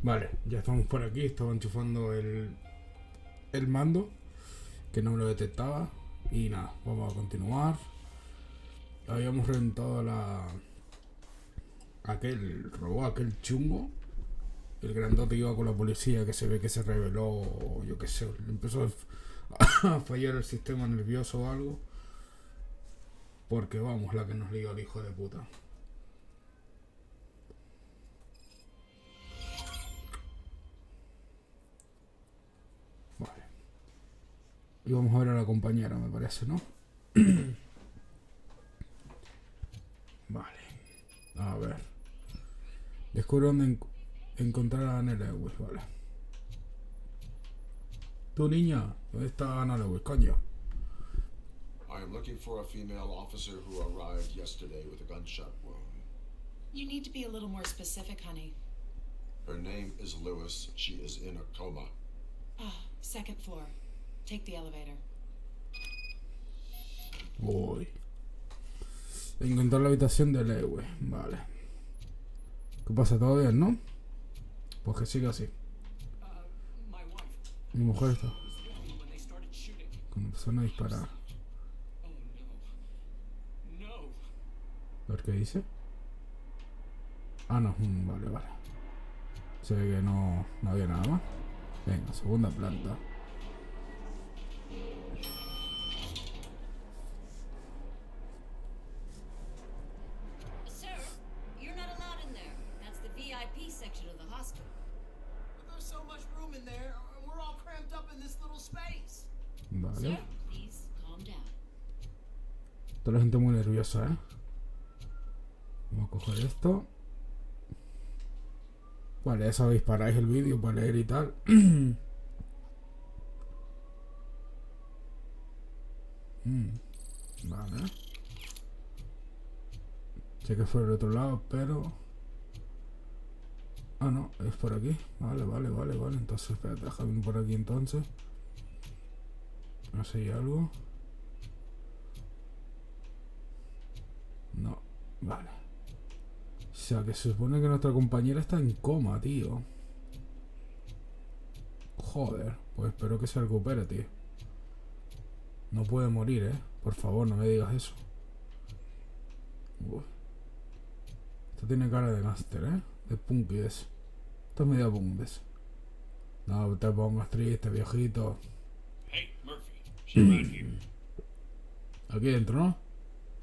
Vale, ya estamos por aquí. Estaba enchufando el mando, que no me lo detectaba. Y nada, vamos a continuar. Habíamos reventado aquel robot, aquel chungo. El grandote iba con la policía, que se ve que se rebeló, o yo qué sé, le empezó a fallar el sistema nervioso o algo. Porque vamos, la que nos lió el hijo de puta. Vale. Y vamos a ver a la compañera, me parece, ¿no? Vale. A ver. Descubre dónde encontrar a Anna Lewis, vale. Tu niña, ¿dónde está Anna Lewis, coño? I am looking for a female officer who arrived yesterday with a gunshot wound. You need to be a little more specific, honey. Her name is Lewis. She is in a coma. Ah, second floor. Take the elevator. Uy. Encontrar la habitación de Lewis, vale. ¿Qué pasa? ¿Todo bien, no? Pues que siga así. Mi mujer está. Cuando empezaron a disparar. A ver qué dice. Ah, no, vale, vale. Se ve que no había nada más. Venga, segunda planta. Sir, you're not allowed in there. That's the VIP section of the hospital. But there's so much room in there, and we're all cramped up in this little space. Vale. Sir, please calm down. Toda la gente muy nerviosa, ¿eh? Vamos a coger esto. Vale, ya sabéis, paráis el vídeo para leer y tal. Vale. Sé que fue el otro lado, pero... Ah, no, es por aquí. Vale, vale, vale, vale. Entonces, espérate, déjame por aquí entonces. No sé, ¿hay algo? No, vale. O sea, que se supone que nuestra compañera está en coma, tío. Joder, pues espero que se recupere, tío. No puede morir, Por favor, no me digas eso. Uy. Esto tiene cara de gángster, de punky de ese. Esto es medio punk de ese. No te pongas triste, viejito. Hey, Murphy, she's right here. Aquí dentro, ¿no?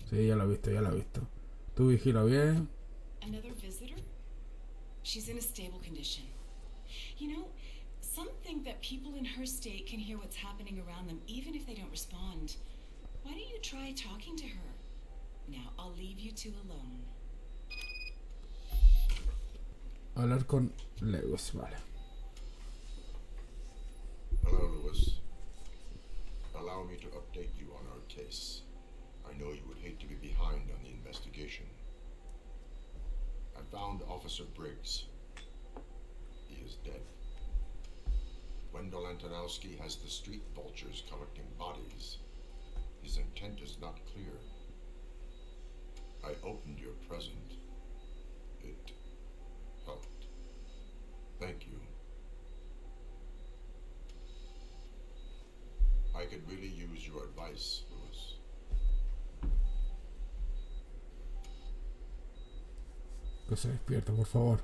Sí, ya lo he visto, ya lo he visto. Tú vigila bien. Another visitor? She's in a stable condition. You know, some think that people in her state can hear what's happening around them even if they don't respond. Why don't you try talking to her? Now, I'll leave you two alone. Hablar con Lewis, vale. Hello, Lewis. Allow me to update you on our case. I know you would hate to be behind on the investigation. I found Officer Briggs. He is dead. Wendell Antonowski has the street vultures collecting bodies. His intent is not clear. I opened your present. It helped. Thank you. I could really use your advice, Lewis. Que se despierta, por favor.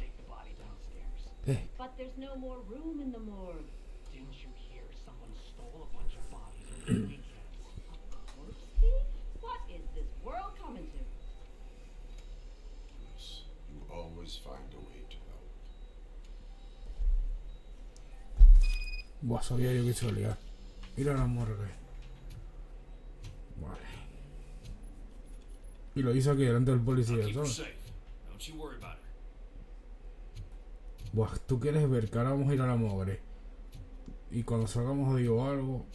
Take the body downstairs. But there's no more room in the morgue. Didn't you hear someone stole a bunch of bodies over the weekend? Corpse thief? What is this world coming to? Lewis, you always find a way to help. Buah, sabía yo que se iba a liar. Mira la morgue. Vale. Y lo hizo aquí delante del policía, I'll keep her ¿sabes? safe. Don't you worry about her. Buah, tú quieres ver que ahora vamos a ir a la mogre. Y cuando salgamos digo algo.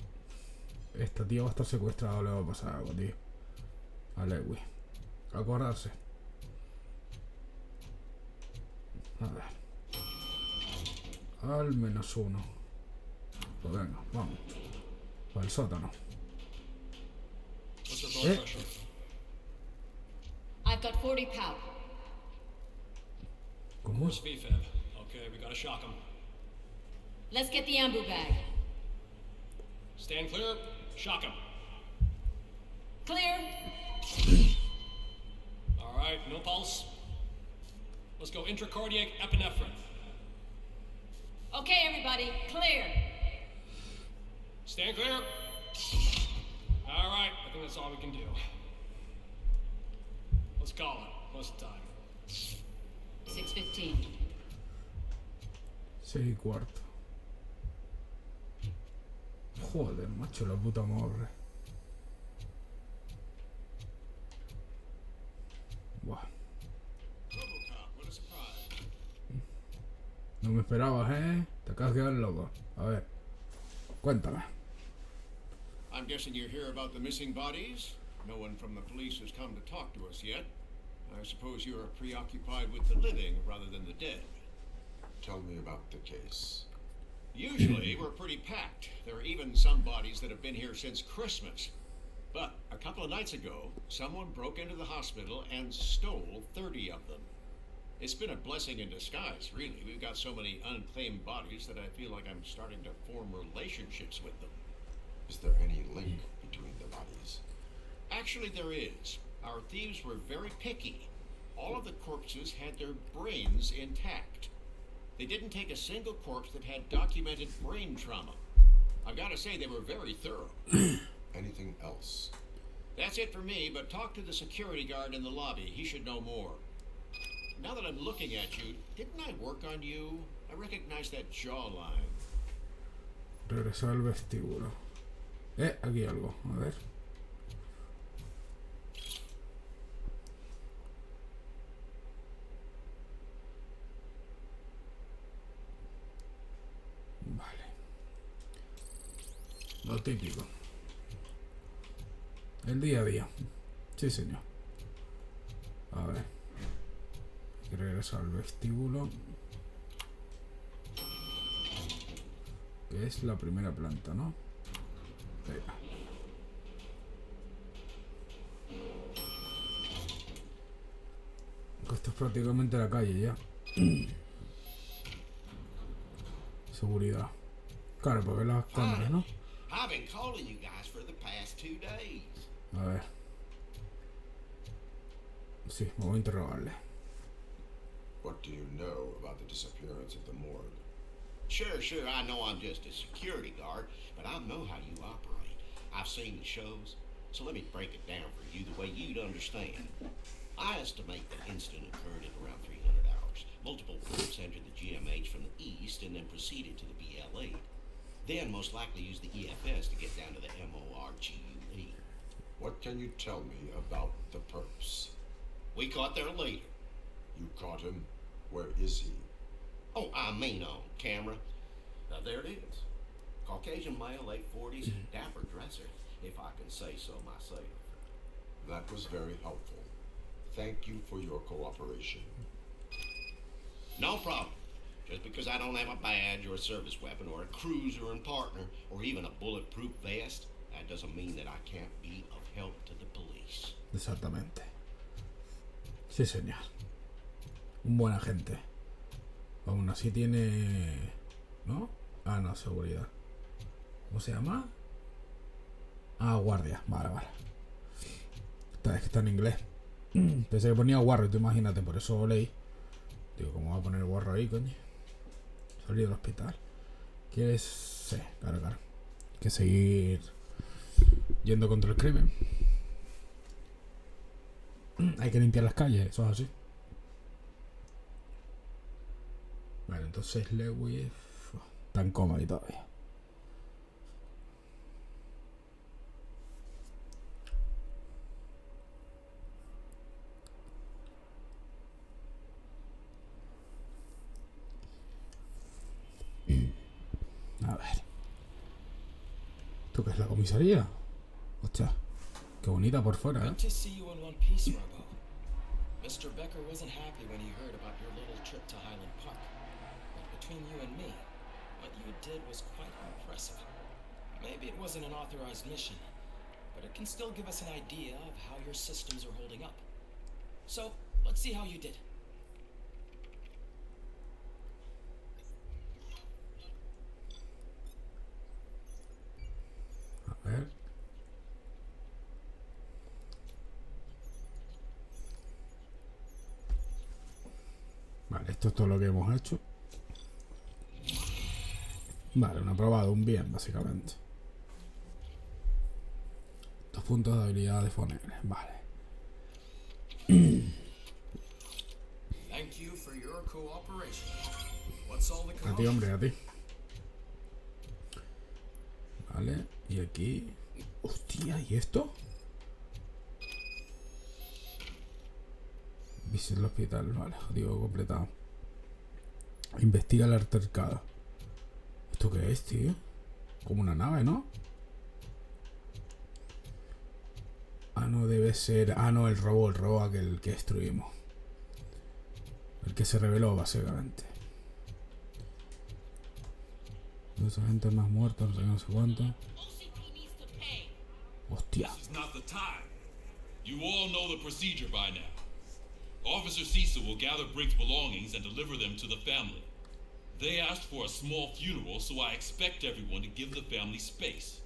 Esta tía va a estar secuestrada, le va a pasar algo, tío. A Lewis. Acordarse. A ver. Al menos uno. Pues venga, vamos. Para el sótano. What's her blood pressure? I've got 40 pow. ¿Cómo? Where's VFAB? Okay. we gotta shock him. Let's get the ambu bag. Stand clear. Shock him. Clear. All right, no pulse. Let's go intracardiac epinephrine. Okay, everybody, clear. Stand clear. All right, I think that's all we can do. Let's call it. What's the time? 6:15. 6:15. Joder, macho, la puta madre. Buah. RoboCop, what a surprise. No me esperabas, ¿eh? Te acabas de quedar loco. A ver, cuéntame. I'm guessing you're here about the missing bodies? No one from the police has come to talk to us yet. I suppose you are preoccupied with the living rather than the dead. Tell me about the case. Usually, we're pretty packed. There are even some bodies that have been here since Christmas. But a couple of nights ago, someone broke into the hospital and stole 30 of them. It's been a blessing in disguise, really. We've got so many unclaimed bodies that I feel like I'm starting to form relationships with them. Is there any link between the bodies? Actually, there is. Our thieves were very picky. All of the corpses had their brains intact. They didn't take a single corpse that had documented brain trauma. I've got to say, they were very thorough. Anything else? That's it for me, but talk to the security guard in the lobby. He should know more. Now that I'm looking at you, didn't I work on you? I recognize that jawline. Regresar al vestíbulo. Aquí algo. A ver. Vale. Lo típico. El día a día. Sí, señor. A ver. Hay que regresar al vestíbulo. Que es la primera planta, ¿no? Venga. Esto es prácticamente la calle ya. Seguridad. Claro, para ver las cámaras, ¿no? I've been calling you guys for the past 2 days. A ver. Sí, me voy a interrogarle. What do you know about the disappearance of the morgue? Sure, I know I'm just a security guard, but I know how you operate. I've seen the shows, so let me break it down for you the way you'd understand. I estimate the incident occurred at around 300 hours. Multiple groups entered the GMH from the east and then proceeded to the BLE. Then most likely used the EFS to get down to the MORGUE. What can you tell me about the perps? We caught their leader. You caught him? Where is he? Oh, I mean on camera. Now there it is. Caucasian male, late 40s, dapper dresser, if I can say so myself. That was very helpful. Thank you for your cooperation. No problem. Just because I don't have a badge or a service weapon or a cruiser and partner or even a bulletproof vest, that doesn't mean that I can't be of help to the police. Exactamente. Sí, señor. Un buen agente. Aún así tiene... ¿No? Ah, no, seguridad. ¿Cómo se llama? Ah, guardia. Vale. Es que está en inglés. Pensé que ponía guarro, tú imagínate, por eso leí. Digo, ¿cómo va a poner guarro ahí, coño? Salir del hospital. ¿Quieres? Sí, claro. Hay que seguir yendo contra el crimen. Hay que limpiar las calles, eso es así. Vale, entonces Lewis está en coma y todavía. A ver. ¿Esto qué es la comisaría? Hostia, qué bonita por fuera, ¿eh? Good to see you in one piece, Robo. Mr. Becker wasn't happy when he heard about your little trip to Highland Park. But between you and me, what you did was quite impressive. Maybe it wasn't an authorized mission, but it can still give us an idea of how your systems are holding up. So, let's see how you did. Vale, esto es todo lo que hemos hecho. Vale, un aprobado, un bien, básicamente. 2 puntos de habilidad de Fonel. Vale. Thank you for your cooperation. What's all the A ti, commotion? hombre, a ti. Vale, y aquí... Hostia, ¿y esto? Visita el hospital, vale, objetivo completado. Investiga el altercado. ¿Esto qué es, tío? Como una nave, ¿no? Ah, no, debe ser... Ah, no, el robot aquel que destruimos. El que se reveló, básicamente. Dos agentes más muertos, no sé cuánto. Hostia. This is not the time. You all know the procedure by now. Officer Cecil will gather Briggs' belongings and deliver them to the family. They asked for a small funeral, so I expect everyone to give the family space.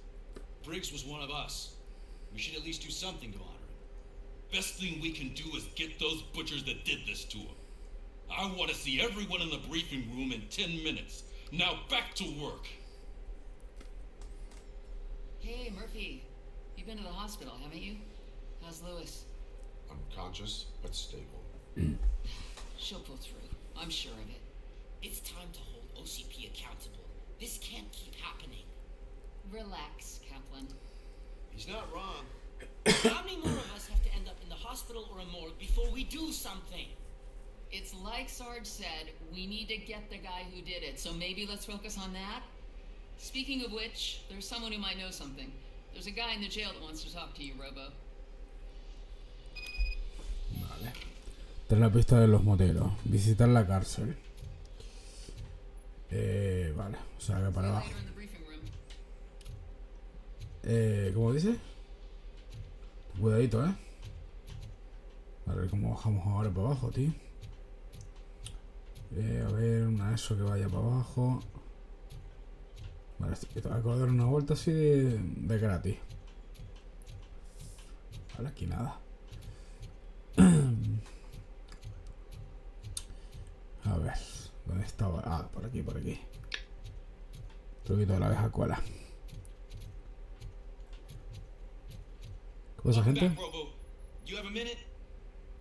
Briggs was one of us. We should at least do something to honor him. Best thing we can do is get those butchers that did this to him. I want to see everyone in the briefing room in 10 minutes. Now back to work. Hey, Murphy. You've been to the hospital, haven't you? How's Lewis? Unconscious, but stable. She'll pull through. I'm sure of it. It's time to hold OCP accountable. This can't keep happening. Relax, Kaplan. He's not wrong. How many more of us have to end up in the hospital or a morgue before we do something? It's like Sarge said, we need to get the guy who did it, so maybe let's focus on that? Speaking of which, there's someone who might know something. There's a guy in the jail that wants to talk to you, Robo. Vale. Tras la pista de los moteros. Visitar la cárcel. Vale. O sea que para abajo. Later in the briefing room. ¿Cómo dice? Cuidadito, A ver cómo bajamos ahora para abajo, tío. A ver, una eso que vaya para abajo. Vale, acabo de dar una vuelta así de gratis. Vale, aquí nada. A ver, ¿dónde estaba? Ah, por aquí, por aquí. Truquito de la vieja cola. ¿Qué pasa, Welcome gente? back, Robo. You have a minute?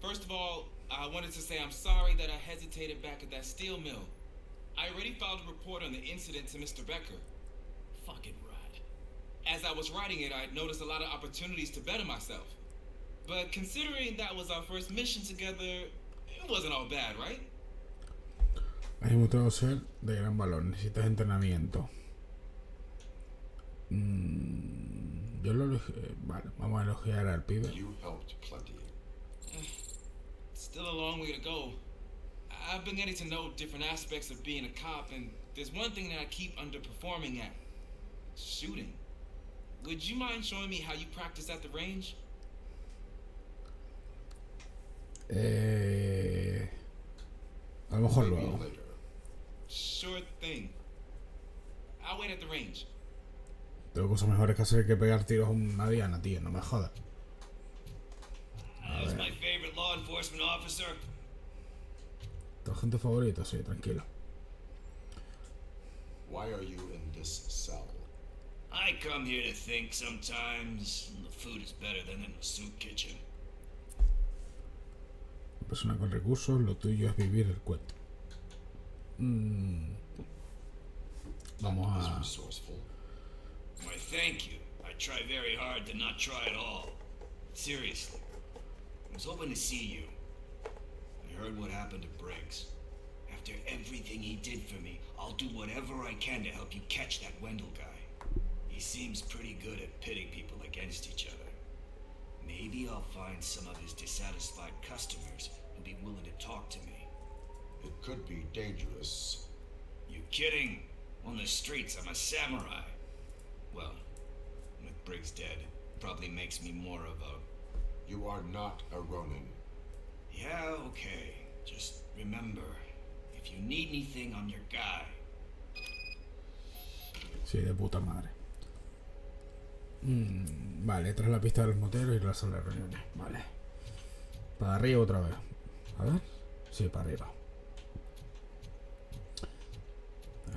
First of all, I wanted to say I'm sorry that I hesitated back at that steel mill. I already filed a report on the incident to Mr. Becker. Fucking rat. As I was writing it, I noticed a lot of opportunities to better myself. But considering that was our first mission together, it wasn't all bad, right? Has demostrado ser de gran valor. Necesitas entrenamiento. Yo lo vale, vamos a elogiar al pibe. You helped plenty. Still a long way to go. I've been getting to know different aspects of being a cop, and there's one thing that I keep underperforming at. Shooting. Would you mind showing me how you practice at the range? A lo mejor Maybe luego. later. Sure thing. I'll wait at the range. Tengo cosas mejores que hacer que pegar tiros a una diana, tío. No me jodas. That was my favorite law enforcement officer. ¿Tu agente favorito? Sí, tranquilo. Why are you in this cell? I come here to think sometimes the food is better than in the soup kitchen. Una persona con recursos, lo tuyo es vivir el cuento. Vamos That is a... resourceful. Why, thank you. I try very hard to not try at all. Seriously. I was hoping to see you. I heard what happened to Briggs. After everything he did for me, I'll do whatever I can to help you catch that Wendell guy. He seems pretty good at pitting people against each other. Maybe I'll find some of his dissatisfied customers who'll be willing to talk to me. It could be dangerous. You kidding? On the streets, I'm a samurai. Well, with Briggs dead, probably makes me more of a... You are not a Ronin. Yeah, okay. Just remember, if you need anything, I'm your guy. Sí, de puta madre. Vale, tras la pista de los moteros y la sala de reuniones. Vale. Para arriba otra vez. A ver. Sí, para arriba.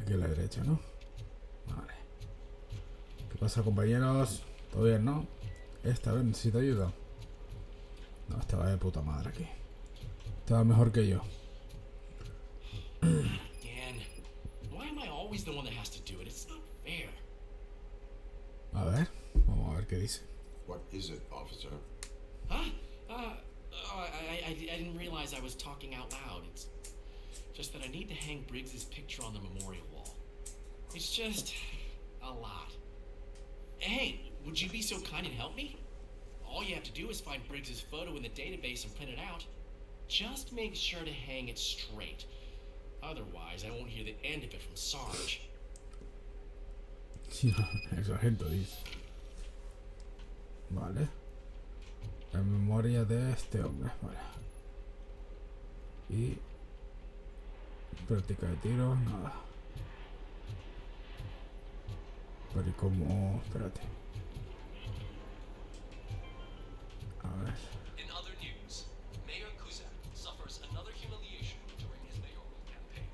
Aquí a la derecha, ¿no? Vale. ¿Qué pasa, compañeros? ¿Todo bien, no? Esta vez necesito ayuda. No, este va de puta madre aquí. Este va mejor que yo. Dan, why am I always the one that has to do it? It's not fair. A ver, vamos a ver qué dice. What is it, officer? Huh? I didn't realize I was talking out loud. It's just that I need to hang Briggs's picture on the memorial wall. It's just a lot. Hey, would you be so kind and help me? All you have to do is find Briggs's photo in the database and print it out. Just make sure to hang it straight. Otherwise, I won't hear the end of it from Sarge. El sargento dice. Vale. En memoria de este hombre. Vale. Y práctica de tiro, nada. Pero ¿y cómo? Espérate. A ver. In other news, Mayor Kuzak suffers another humiliation during his mayoral campaign.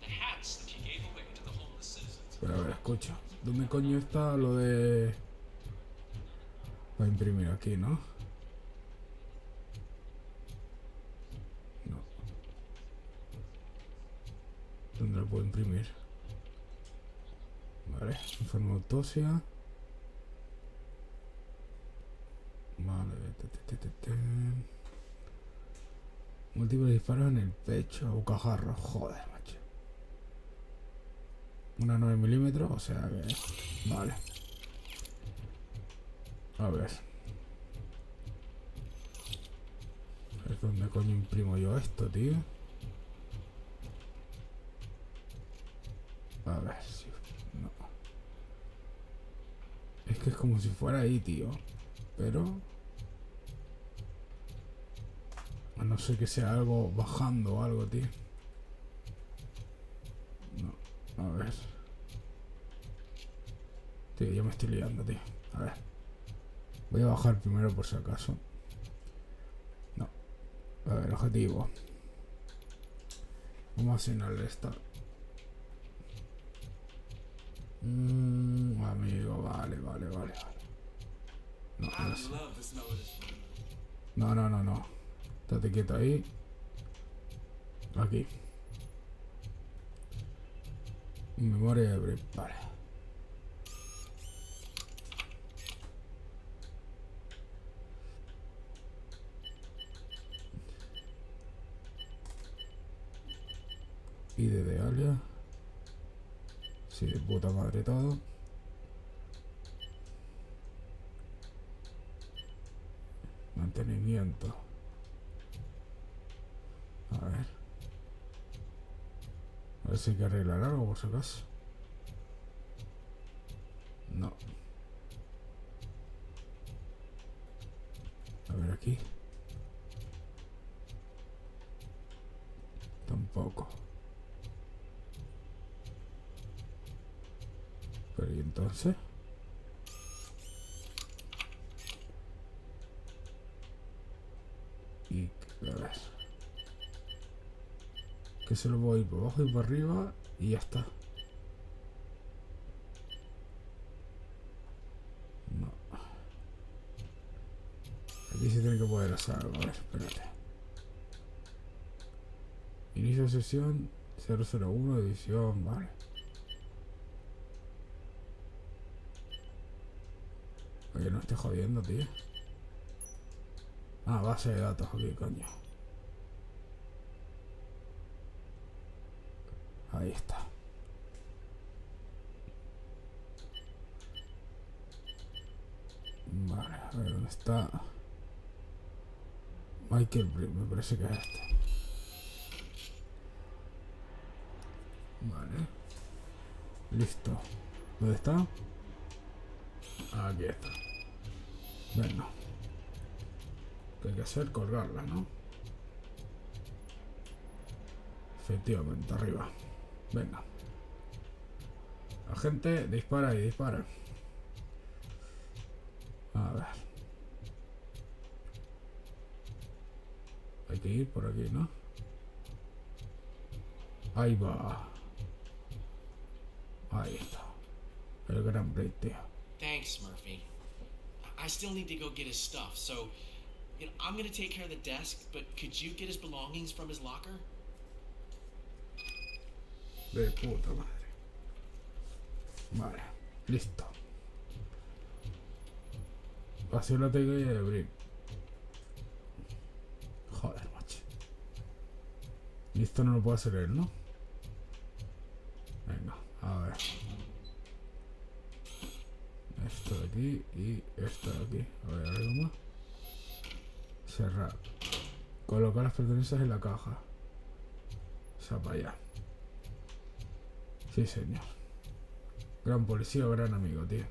The hats that he gave away to the homeless citizens. Pero a ver, escucha. ¿Dónde coño está lo de...? Va a imprimir aquí, ¿no? No. ¿Dónde lo puedo imprimir? Vale, informe de autopsia. Vale, múltiples disparos en el pecho, bocajarro, joder, macho. Una 9 milímetros, o sea que... Vale. A ver. A ver dónde coño imprimo yo esto, tío. A ver si... No. Es que es como si fuera ahí, tío. Pero... A no ser que sea algo bajando o algo, tío. No. A ver. Tío, ya me estoy liando, tío. A ver. Voy a bajar primero por si acaso. No. A ver, objetivo. Vamos a asignarle esta. Amigo, vale. No, no sé. No. Estate quieto ahí. Aquí. Memoria de brief, vale. ID de alias. Sí, de puta madre todo. Mantenimiento. A ver si hay que arreglar algo por si acaso. No. A ver aquí. Tampoco. Pero ¿y entonces? Y a ver. Que se lo voy por abajo y por arriba y ya está. No. Aquí se tiene que poder hacer algo. A ver, espérate. Inicio sesión 001, edición, vale. Oye, no estoy jodiendo, tío. Ah, base de datos aquí, coño. Ahí está. Vale, a ver dónde está. Michael, me parece que es este. Vale. Listo. ¿Dónde está? Aquí está. Venga. ¿Qué hay que hacer? Colgarla, ¿no? Efectivamente, arriba. Venga. Agente, dispara y dispara. A ver. Hay que ir por aquí, ¿no? Ahí va. Ahí está. El gran break, tío. Thanks, Murphy. I still need to go get his stuff, so I'm gonna take care of the desk, but could you get his belongings from his locker? De puta madre. Vale, listo. Así lo tengo que abrir. Joder, macho. Y esto no lo puede hacer él, ¿no? Venga, a ver. Esto de aquí y esto de aquí. A ver, algo más. Cerrar. Colocar las pertenencias en la caja. O sea, para allá. Sí, señor. Gran policía, gran amigo, tío.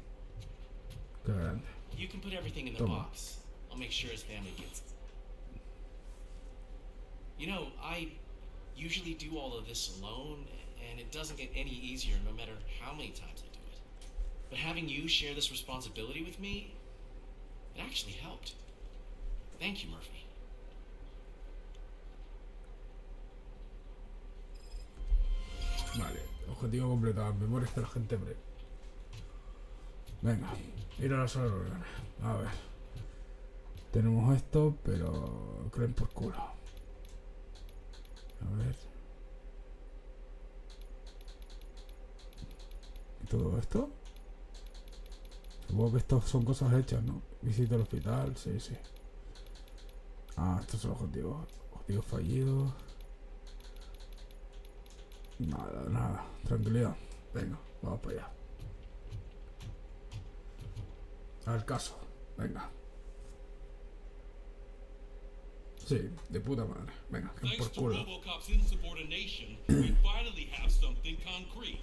Qué grande. You can put everything in the Toma. box. I'll make sure his family gets it. I usually do all of this alone, and it doesn't get any easier no matter how many times I do it. But having you share this responsibility with me, it actually helped. Thank you, Murphy. Vale, objetivo completado. Memorias de la gente breve. Venga, ir a la sala de órdenes. A ver. Tenemos esto, pero creen por culo. A ver. ¿Y todo esto? Supongo que estos son cosas hechas, ¿no? Visita al hospital, sí, sí. Ah, estos son objetivos. Objetivos fallidos. Nada, nada. Tranquilidad. Venga, vamos para allá. Al caso. Venga. Sí, de puta madre. Venga, que Thanks por to culo. RoboCop's insubordination, we finally have something concrete.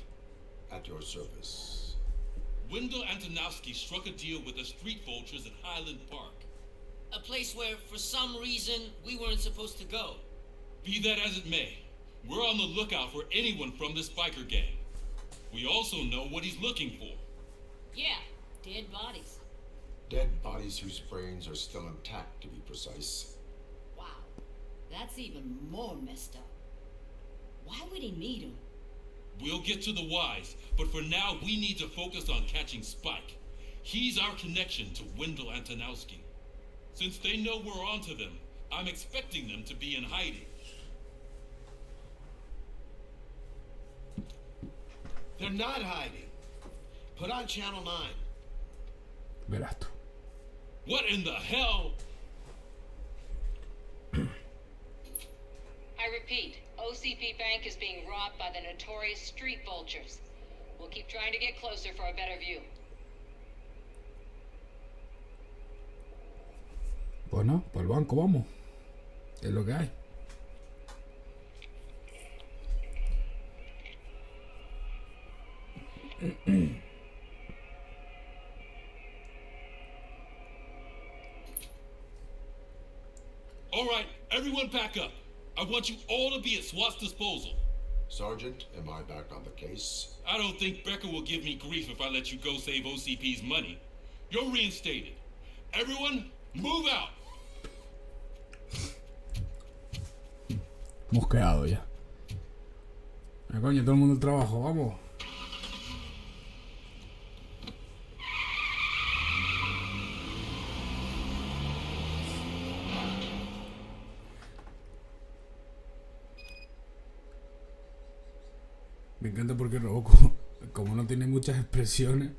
At your service. Wendell Antonowski struck a deal with the street vultures at Highland Park. A place where, for some reason, we weren't supposed to go. Be that as it may, we're on the lookout for anyone from this biker gang. We also know what he's looking for. Yeah, dead bodies. Dead bodies whose brains are still intact, to be precise. Wow, that's even more messed up. Why would he need them? We'll get to the whys, but for now we need to focus on catching Spike. He's our connection to Wendell Antonowski. Since they know we're onto them, I'm expecting them to be in hiding. They're not hiding. Put on Channel 9. Verás tú. What in the hell? I repeat, OCP Bank is being robbed by the notorious street vultures. We'll keep trying to get closer for a better view. Bueno, para el banco vamos. Es lo que hay. All right, everyone pack up. I want you all to be at SWAT's disposal. Sergeant, am I back on the case? I don't think Becker will give me grief if I let you go save OCP's money. You're reinstated. Everyone, move out. Mosqueado ya. Coño, todo el mundo al trabajo, vamos. Me encanta porque Robocop, como no tiene muchas expresiones,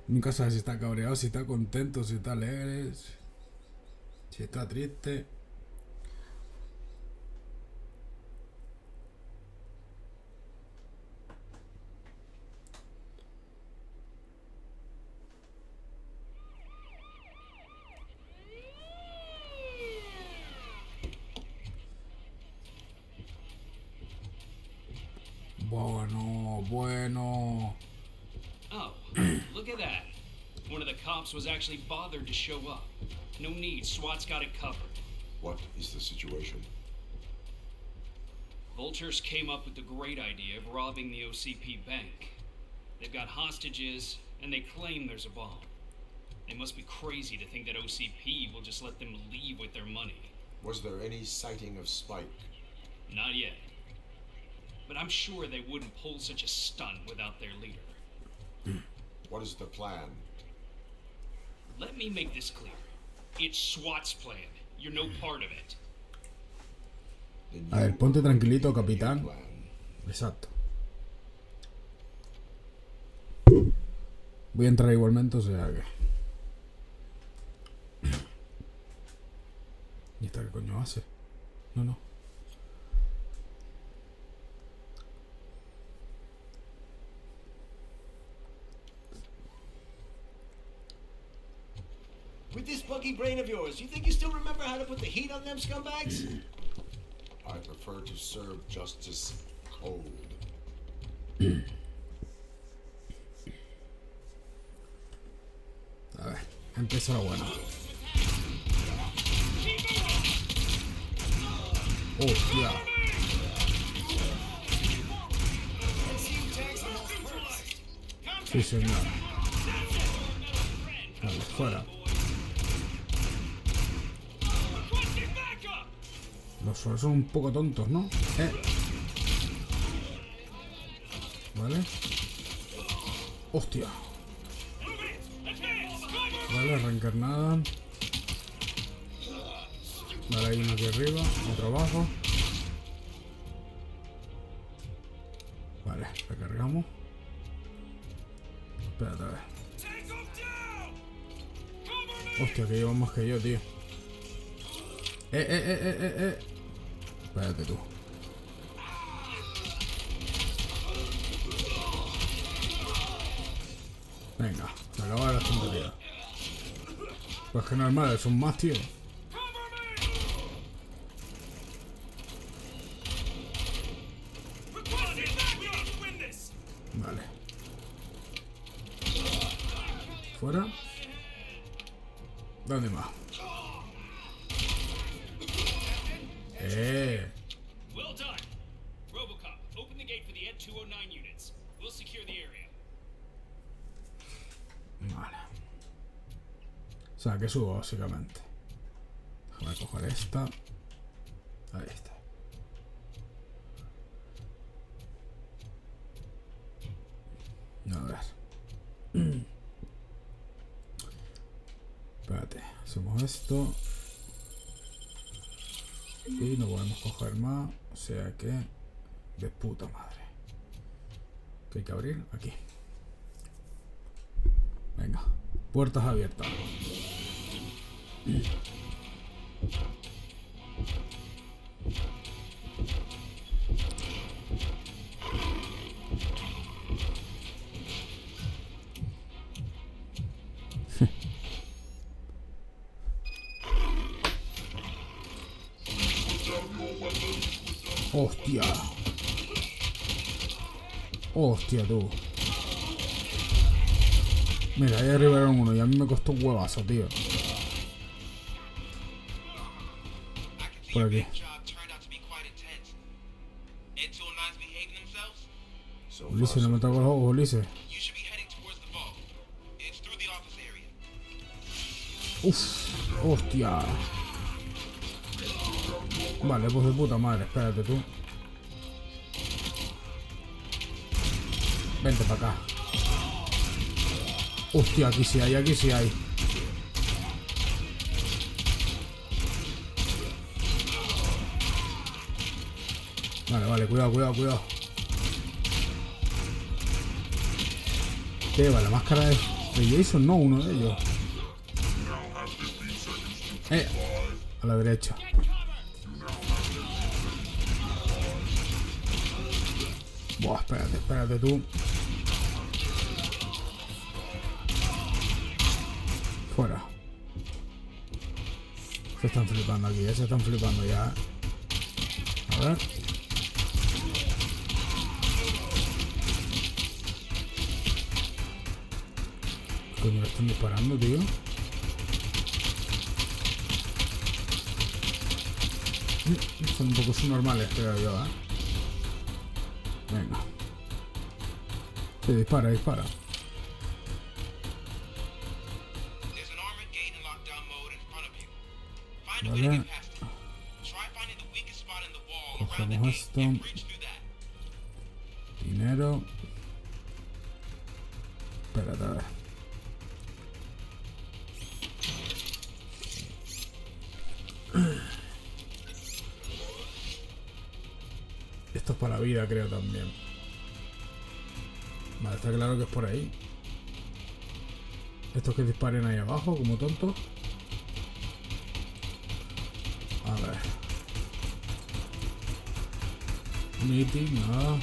nunca sabes si está cabreado, si está contento, si está alegre, si está triste. Bueno. Oh, look at that. One of the cops was actually bothered to show up. No need, SWAT's got it covered. What is the situation? Vultures came up with the great idea of robbing the OCP bank. They've got hostages, and they claim there's a bomb. They must be crazy to think that OCP will just let them leave with their money. Was there any sighting of Spike? Not yet. But I'm sure they wouldn't pull such a stunt without their leader. What is the plan? Let me make this clear. It's SWAT's plan. You're no part of it. Then A ver, you ponte agree tranquilito, to the capitán. plan. Exacto. Voy a entrar igualmente, o sea que... ¿Y esta qué coño hace? No, no. With this buggy brain of yours, you think you still remember how to put the heat on them scumbags? I prefer to serve justice cold. A ver, empieza lo bueno. Hostia. Sí, señor. Vale, fuera. Los suelos son un poco tontos, ¿no? Vale. Hostia. Vale, arrancar nada. Vale, hay uno aquí arriba, otro abajo. Vale, recargamos. Espérate, a ver. Hostia, que lleva más que yo, tío. Espérate tú. Venga, se acaba la tontería. Pues que normal, son más, tío. Vale. Fuera. ¿Dónde más? Well done. RoboCop, open the gate for the Ed 209 units. We'll secure the area. Vale. O sea, que subo, básicamente. Déjame coger esta. Ahí está. A ver. Espérate, hacemos esto. Y no podemos coger más. O sea que... De puta madre. Que hay que abrir aquí. Venga. Puertas abiertas. Hostia. Hostia, tú. Mira, ahí arriba era uno y a mí me costó un huevazo, tío. Por aquí. Ulises, no me toco los ojos, Ulises. Uff, hostia. Vale, pues de puta madre, espérate tú. Vente para acá. Hostia, aquí sí hay, aquí sí hay. Vale, vale, cuidado, cuidado, cuidado. ¿Qué va? La máscara de Jason, no, uno de ellos. A la derecha. Buah, espérate, espérate tú. Fuera. Se están flipando aquí, se están flipando ya. A ver. Coño, le están disparando, tío. Son un poco subnormales, creo yo, Venga. Sí, dispara, dispara. Vale. Cogemos esto. Espérate, a ver. Esto es para la vida, creo también. Vale, está claro que es por ahí. Estos que disparen ahí abajo, como tontos. A ver. Meeting, nada.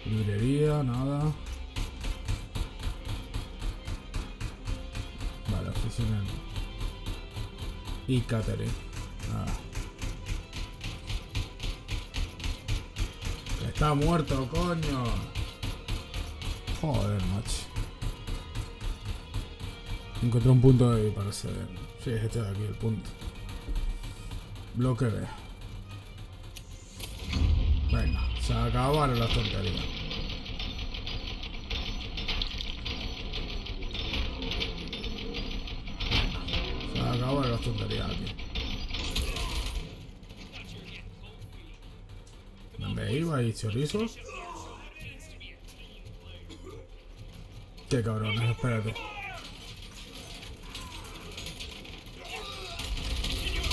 Librería, nada. Vale, oficina. Y catering. Nada. Está muerto, coño. Joder, macho. Encontré un punto de parece. Sí, es este de aquí el punto. Bloque B. Venga, se acabaron las tonterías. Se acabaron las tonterías aquí. ¿Dónde iba ahí, chorizos? Qué cabrones, espérate.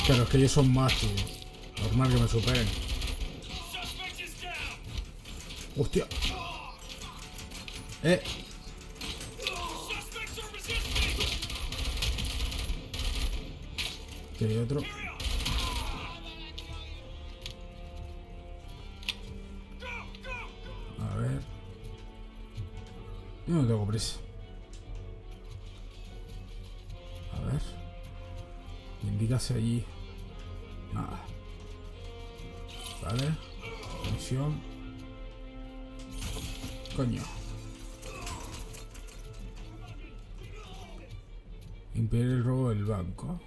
Pero es que ellos son más, tío. Normal que me superen. Hostia. Que hay otro. A ver. Yo no tengo prisa. A ver. Indícase allí. Nada. Vale. Misión. Coño. Impedir el robo del banco.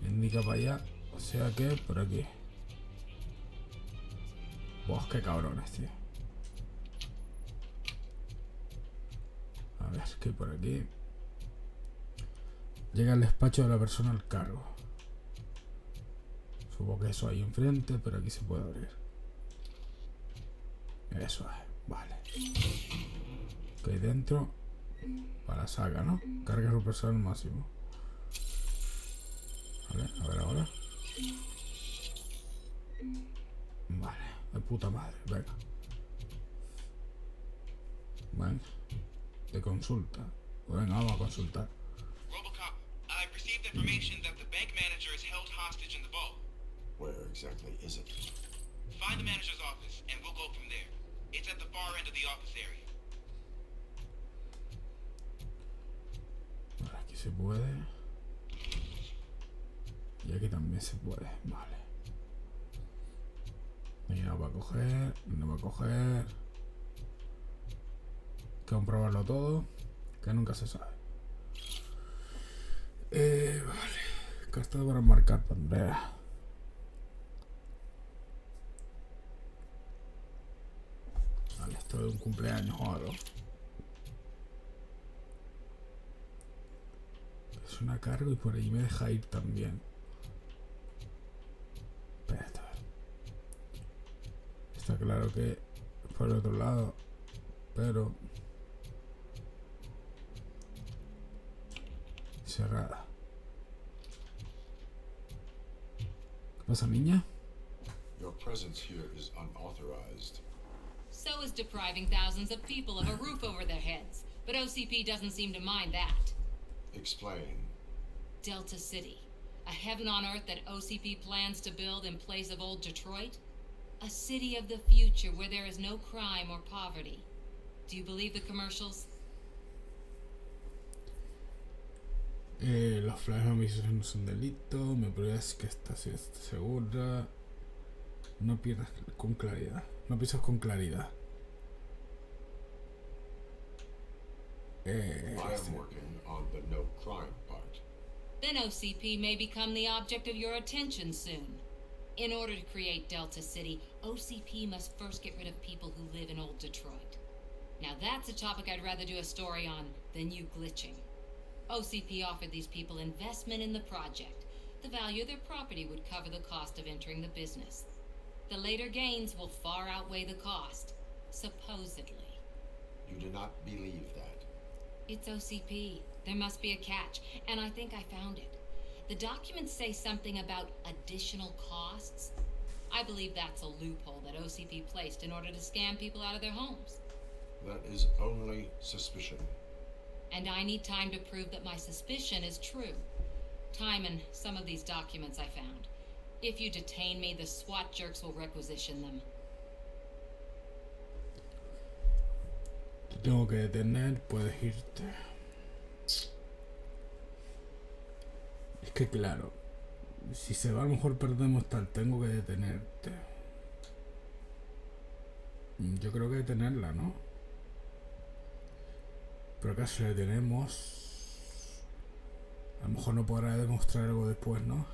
Indica para allá. O sea que por aquí. Buah, qué cabrones, tío. A ver, ¿qué hay por aquí? Llega al despacho de la persona al cargo. Supongo que eso ahí enfrente, pero aquí se puede abrir. Eso es, vale. Que hay dentro. Para la saga, ¿no? Carga su personal máximo. Vale, a ver ahora. Vale, de puta madre, venga. Venga. De consulta. Venga, vamos a consultar. RoboCop, I've received information that the bank manager is held hostage in the vault. Where exactly is it? Find the manager's office, and we'll go from there. It's at the far end of the office area. Vale, aquí se puede. Y aquí también se puede, vale. Y no va a coger, no va a coger. Hay que comprobarlo todo, que nunca se sabe. Vale. Carta para marcar para Andrea. Vale, esto es un cumpleaños o algo. Es una carga y por ahí me deja ir también. Espérate. Está claro que es por el otro lado, pero cerrada. ¿Qué pasa, niña? Your presence here is unauthorized. So is depriving thousands of people of a roof over their heads. But OCP doesn't seem to mind that. Explain. Delta City. A heaven on earth that OCP plans to build in place of old Detroit? A city of the future where there is no crime or poverty. Do you believe the commercials? Los flash homicidios no son delito. Me pruebas que estás segura. No pierdas con claridad. No piensas con claridad. I am working on the no crime part. Then OCP may become the object of your attention soon. In order to create Delta City, OCP must first get rid of people who live in old Detroit. Now that's a topic I'd rather do a story on than you glitching. OCP offered these people investment in the project. The value of their property would cover the cost of entering the business. The later gains will far outweigh the cost, supposedly. You do not believe that. It's OCP. There must be a catch, and I think I found it. The documents say something about additional costs. I believe that's a loophole that OCP placed in order to scam people out of their homes. That is only suspicion. And I need time to prove that my suspicion is true. Time and some of these documents I found. If you detain me, the SWAT jerks will requisition them. Te tengo que detener, puedes irte. Es que claro, si se va a lo mejor perdemos tal, tengo que detenerte. Yo creo que detenerla, ¿no? Pero acá si la detenemos, a lo mejor no podrá demostrar algo después, ¿no?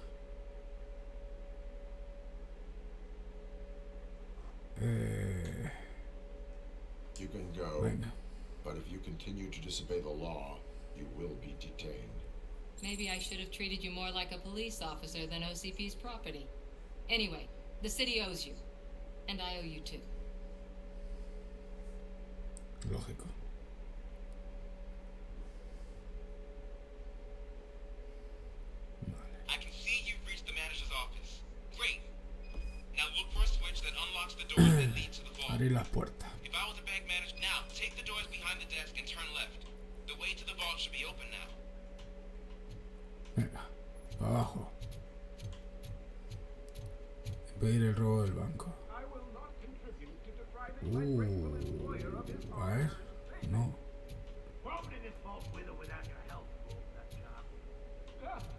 You can go, Venga. but if you continue to disobey the law, you will be detained. Maybe I should have treated you more like a police officer than OCP's property. Anyway, the city owes you. And I owe you too. Lógico. I can see you've reached the manager's office. Great. Now look for a switch that unlocks the doors that lead to the vault. Abrir las puertas. If I was a bank manager, now take the doors behind the desk and turn left. The way to the vault should be open now. Venga, para abajo. Impedir el robo del banco. A ver, no.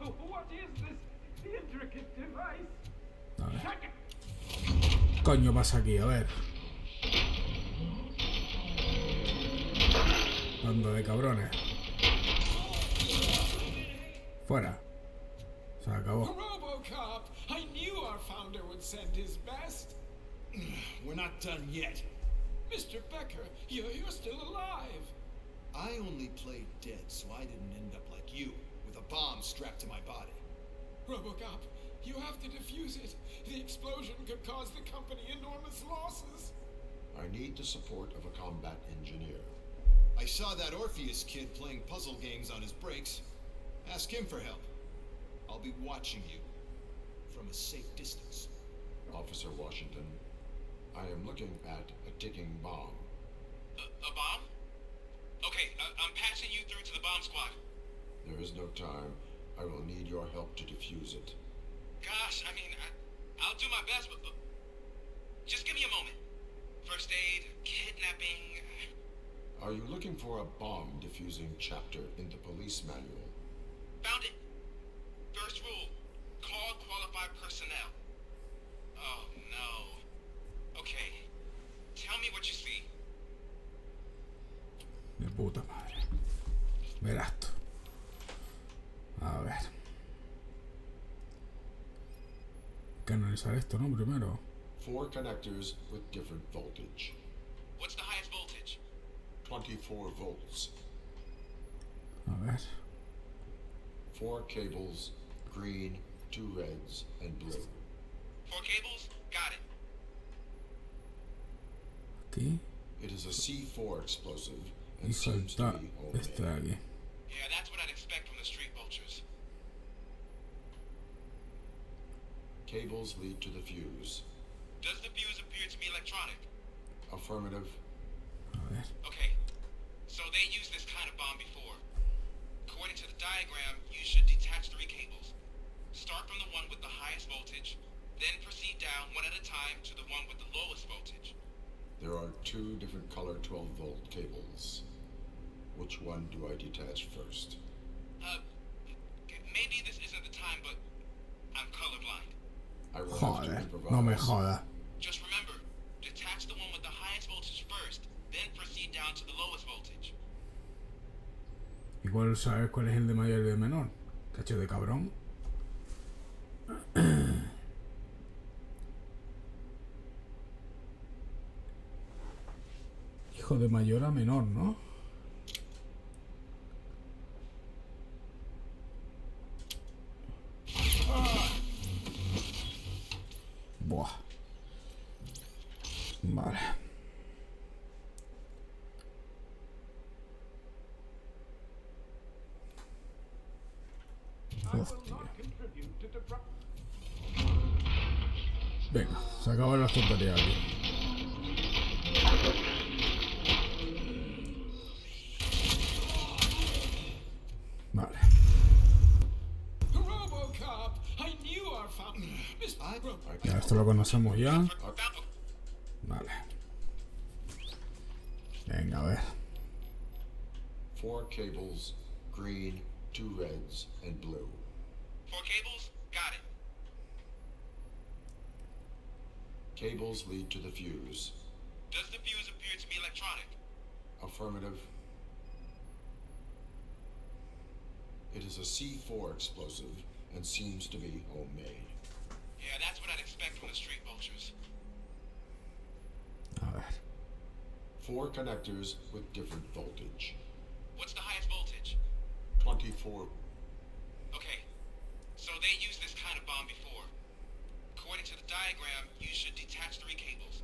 What is this intricate device? A ver. ¿Qué coño pasa aquí? A ver. Bando de cabrones. Fuera. Se acabó. RoboCop! I knew our founder would send his best. We're not done yet. Mr. Becker, you're still alive. I only played dead, so I didn't end up like you, with a bomb strapped to my body. RoboCop, you have to defuse it. The explosion could cause the company enormous losses. I need the support of a combat engineer. I saw that Orpheus kid playing puzzle games on his breaks. Ask him for help. I'll be watching you from a safe distance. Officer Washington, I am looking at a ticking bomb. A bomb? Okay, I'm passing you through to the bomb squad. There is no time. I will need your help to defuse it. Gosh, I mean, I'll do my best, but just give me a moment. First aid, kidnapping. Are you looking for a bomb defusing chapter in the police manual? Found it. First rule, call qualified personnel. Oh, no. Okay, tell me what you see. De puta madre. Verás tú. A ver. Hay que analizar esto, ¿no? Primero. 4 connectors with different voltage. What's the highest voltage? 24 volts. A ver. 4 cables, green, 2 reds, and blue. 4 cables? Got it. Aquí. It is a C4 explosive Y and seems to salta be este de homemade. aquí. Yeah, that's what I'd expect from the street vultures. Cables lead to the fuse. Does the fuse appear to be electronic? Affirmative. A ver. Okay, so they used this kind of bomb before. According to the diagram, you should detach 3 cables. Start from the one with the highest voltage, then proceed down one at a time to the one with the lowest voltage. There are 2 different color 12-volt cables. Which one do I detach first? Maybe this isn't the time, but I'm colorblind. I will have to Joder. improvise. No me jodas. Just remember, detach the one with the highest voltage first, then proceed down to the lowest voltage. Igual sabes cuál es el de mayor y el de menor. Cacho de cabrón. Hijo de mayor a menor, ¿no? Buah. Vale. Hostia. Venga, se acaban las tonterías aquí. Vale. RoboCop, I knew our fountain. Ya, esto lo conocemos ya. Vale. Venga, a ver. 4 cables, green, 2 reds, and blue. 4 cables? Got it. Cables lead to the fuse. Does the fuse appear to be electronic? Affirmative. It is a C4 explosive and seems to be homemade. Yeah, that's what I'd expect from the street vultures. A ver. 4 connectors with different voltage. What's the highest voltage? 24. Okay, so they used this kind of bomb before. According to the diagram, you should detach 3 cables.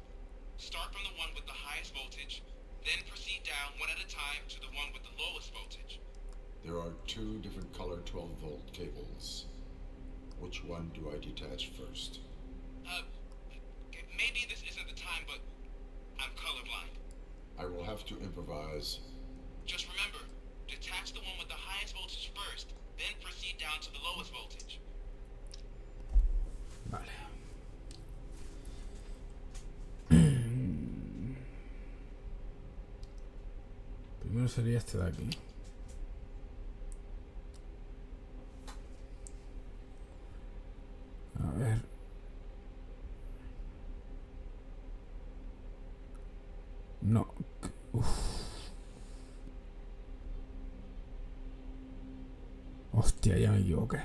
Start from the one with the highest voltage, then proceed down one at a time to the one with the lowest voltage. There are 2 different color 12-volt cables. Which one do I detach first? Maybe this isn't the time, but I'm colorblind. I will have to improvise. Just remember, detach the one with the highest voltage first, then proceed down to the lowest voltage. Vale. Primero sería este de aquí. A ver. No. Uf. Hostia, ya me equivoqué.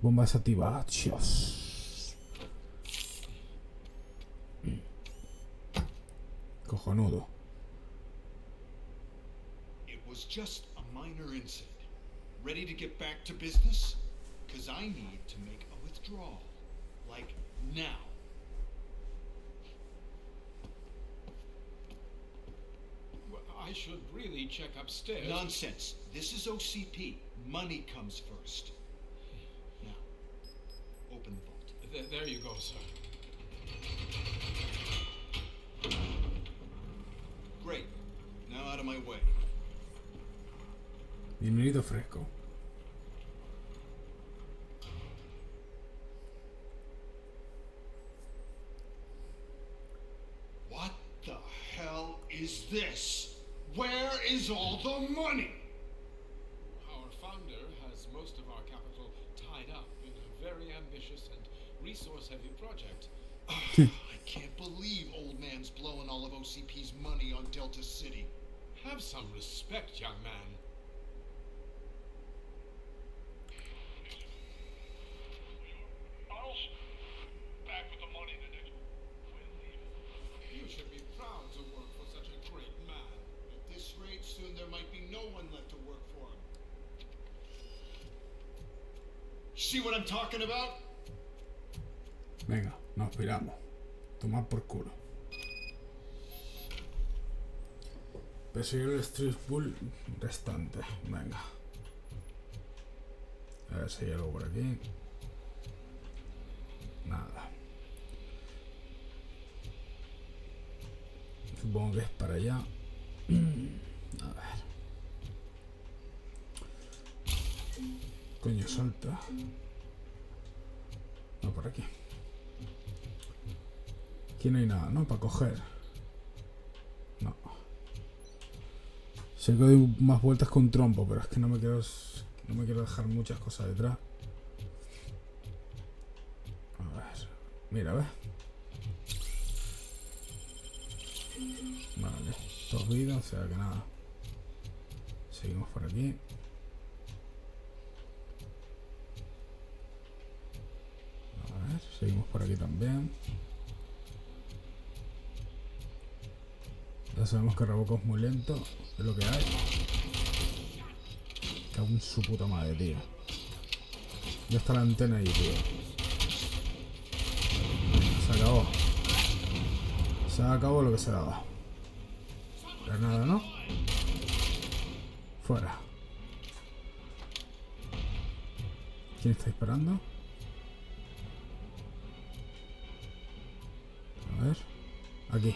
Bombas activadas. Cojonudo. It was just a minor incident. Ready to get back to business? Because I need to make a withdrawal. Like, now. Well, I should really check upstairs. Nonsense. This is OCP. Money comes first. Now, open the vault. There you go, sir. Great. Now out of my way. Bienvenido fresco. What the hell is this? Where is all the money? Our founder has most of our capital tied up in a very ambitious and resource-heavy project. I can't believe old man's blowing all of OCP's money on Delta City. Have some respect, young man. Back with the money the next. You should be proud to work for such a great man. At this rate, soon there might be no one left to work for him. See what I'm talking about? Venga, nos piramos. Tomar por culo. Perseguir el Street Bull restante. Venga. A ver si hay algo por aquí. Nada. Supongo que es para allá. A ver. Coño, salta. No, por aquí. Aquí no hay nada, ¿no? Para coger. No. Sé que doy más vueltas con trompo, pero es que no me quiero dejar muchas cosas detrás. A ver. Mira, ¿ves? Vale. 2 vidas, o sea que nada. Seguimos por aquí. A ver, seguimos por aquí también. Ya sabemos que RoboCop es muy lento, es lo que hay. Cago en su puta madre, tío. Ya está la antena ahí, tío. Se acabó. Se Se acabó lo que se daba. Granada, ¿no? Fuera. ¿Quién está disparando? A ver. Aquí.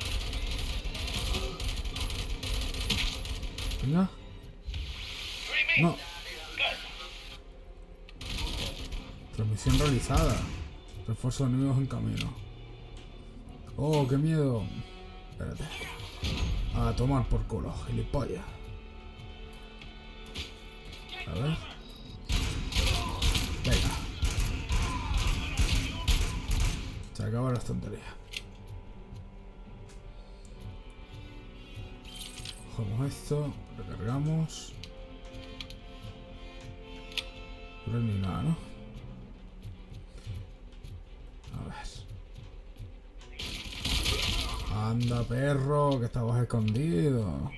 Venga. No. Transmisión realizada. Refuerzos enemigos en camino. Oh, qué miedo. Espérate. A tomar por culo, gilipollas. A ver. Venga. Se acabó las tonterías. Cogemos esto, recargamos. Pero ni nada, ¿no? A ver. Anda, perro, que estabas escondido.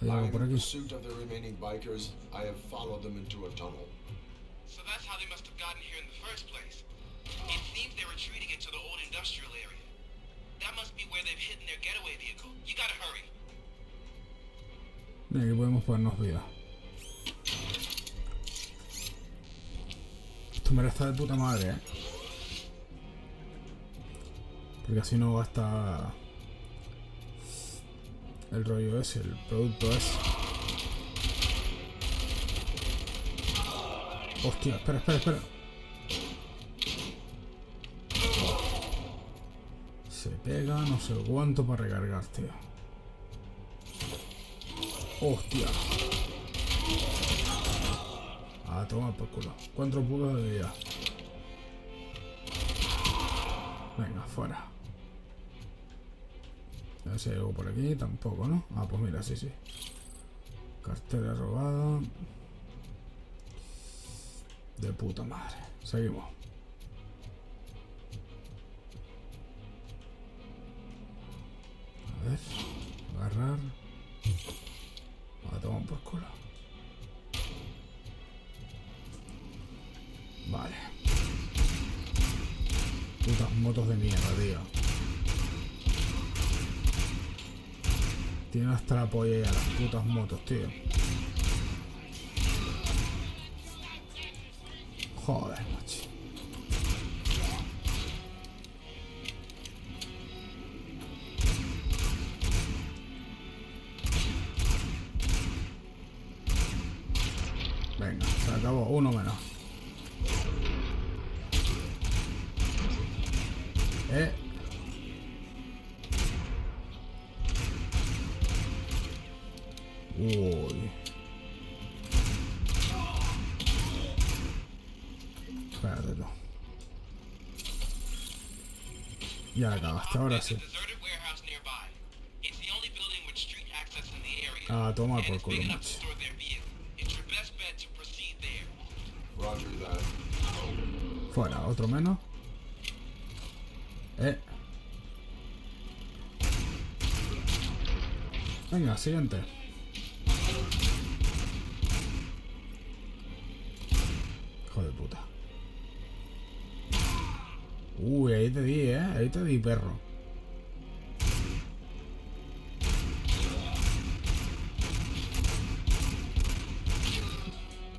Hay algo por In aquí. pursuit of the remaining bikers, I have followed them into a tunnel. So that's how they must have gotten here in the first place. It seems they're retreating into the old industrial area. That must be where they've hidden their getaway vehicle. You gotta hurry. Mira, aquí podemos ponernos vida. Esto me está de puta madre, ¿eh? Porque así no gasta el rollo ese, el producto ese. Hostia, espera, espera, espera. Se pega no sé cuánto para recargar, tío. Hostia. A tomar por culo. 4 puros de vida. Venga, fuera. A ver si hay algo por aquí. Tampoco, ¿no? Ah, pues mira, sí, sí. Cartera robada. De puta madre. Seguimos. A ver. Agarrar. A tomar por culo. Vale. Putas motos de mierda, tío. Tienen hasta la polla ya las putas motos, tío. Joder, macho. Venga, se acabó. Uno menos. Uy. Espérate tú. Ya acabaste, ahora sí. A tomar por culo, macho. Roger that. Fuera, otro menos. Venga, siguiente. Hijo de puta. Uy, ahí te di, ahí te di, perro.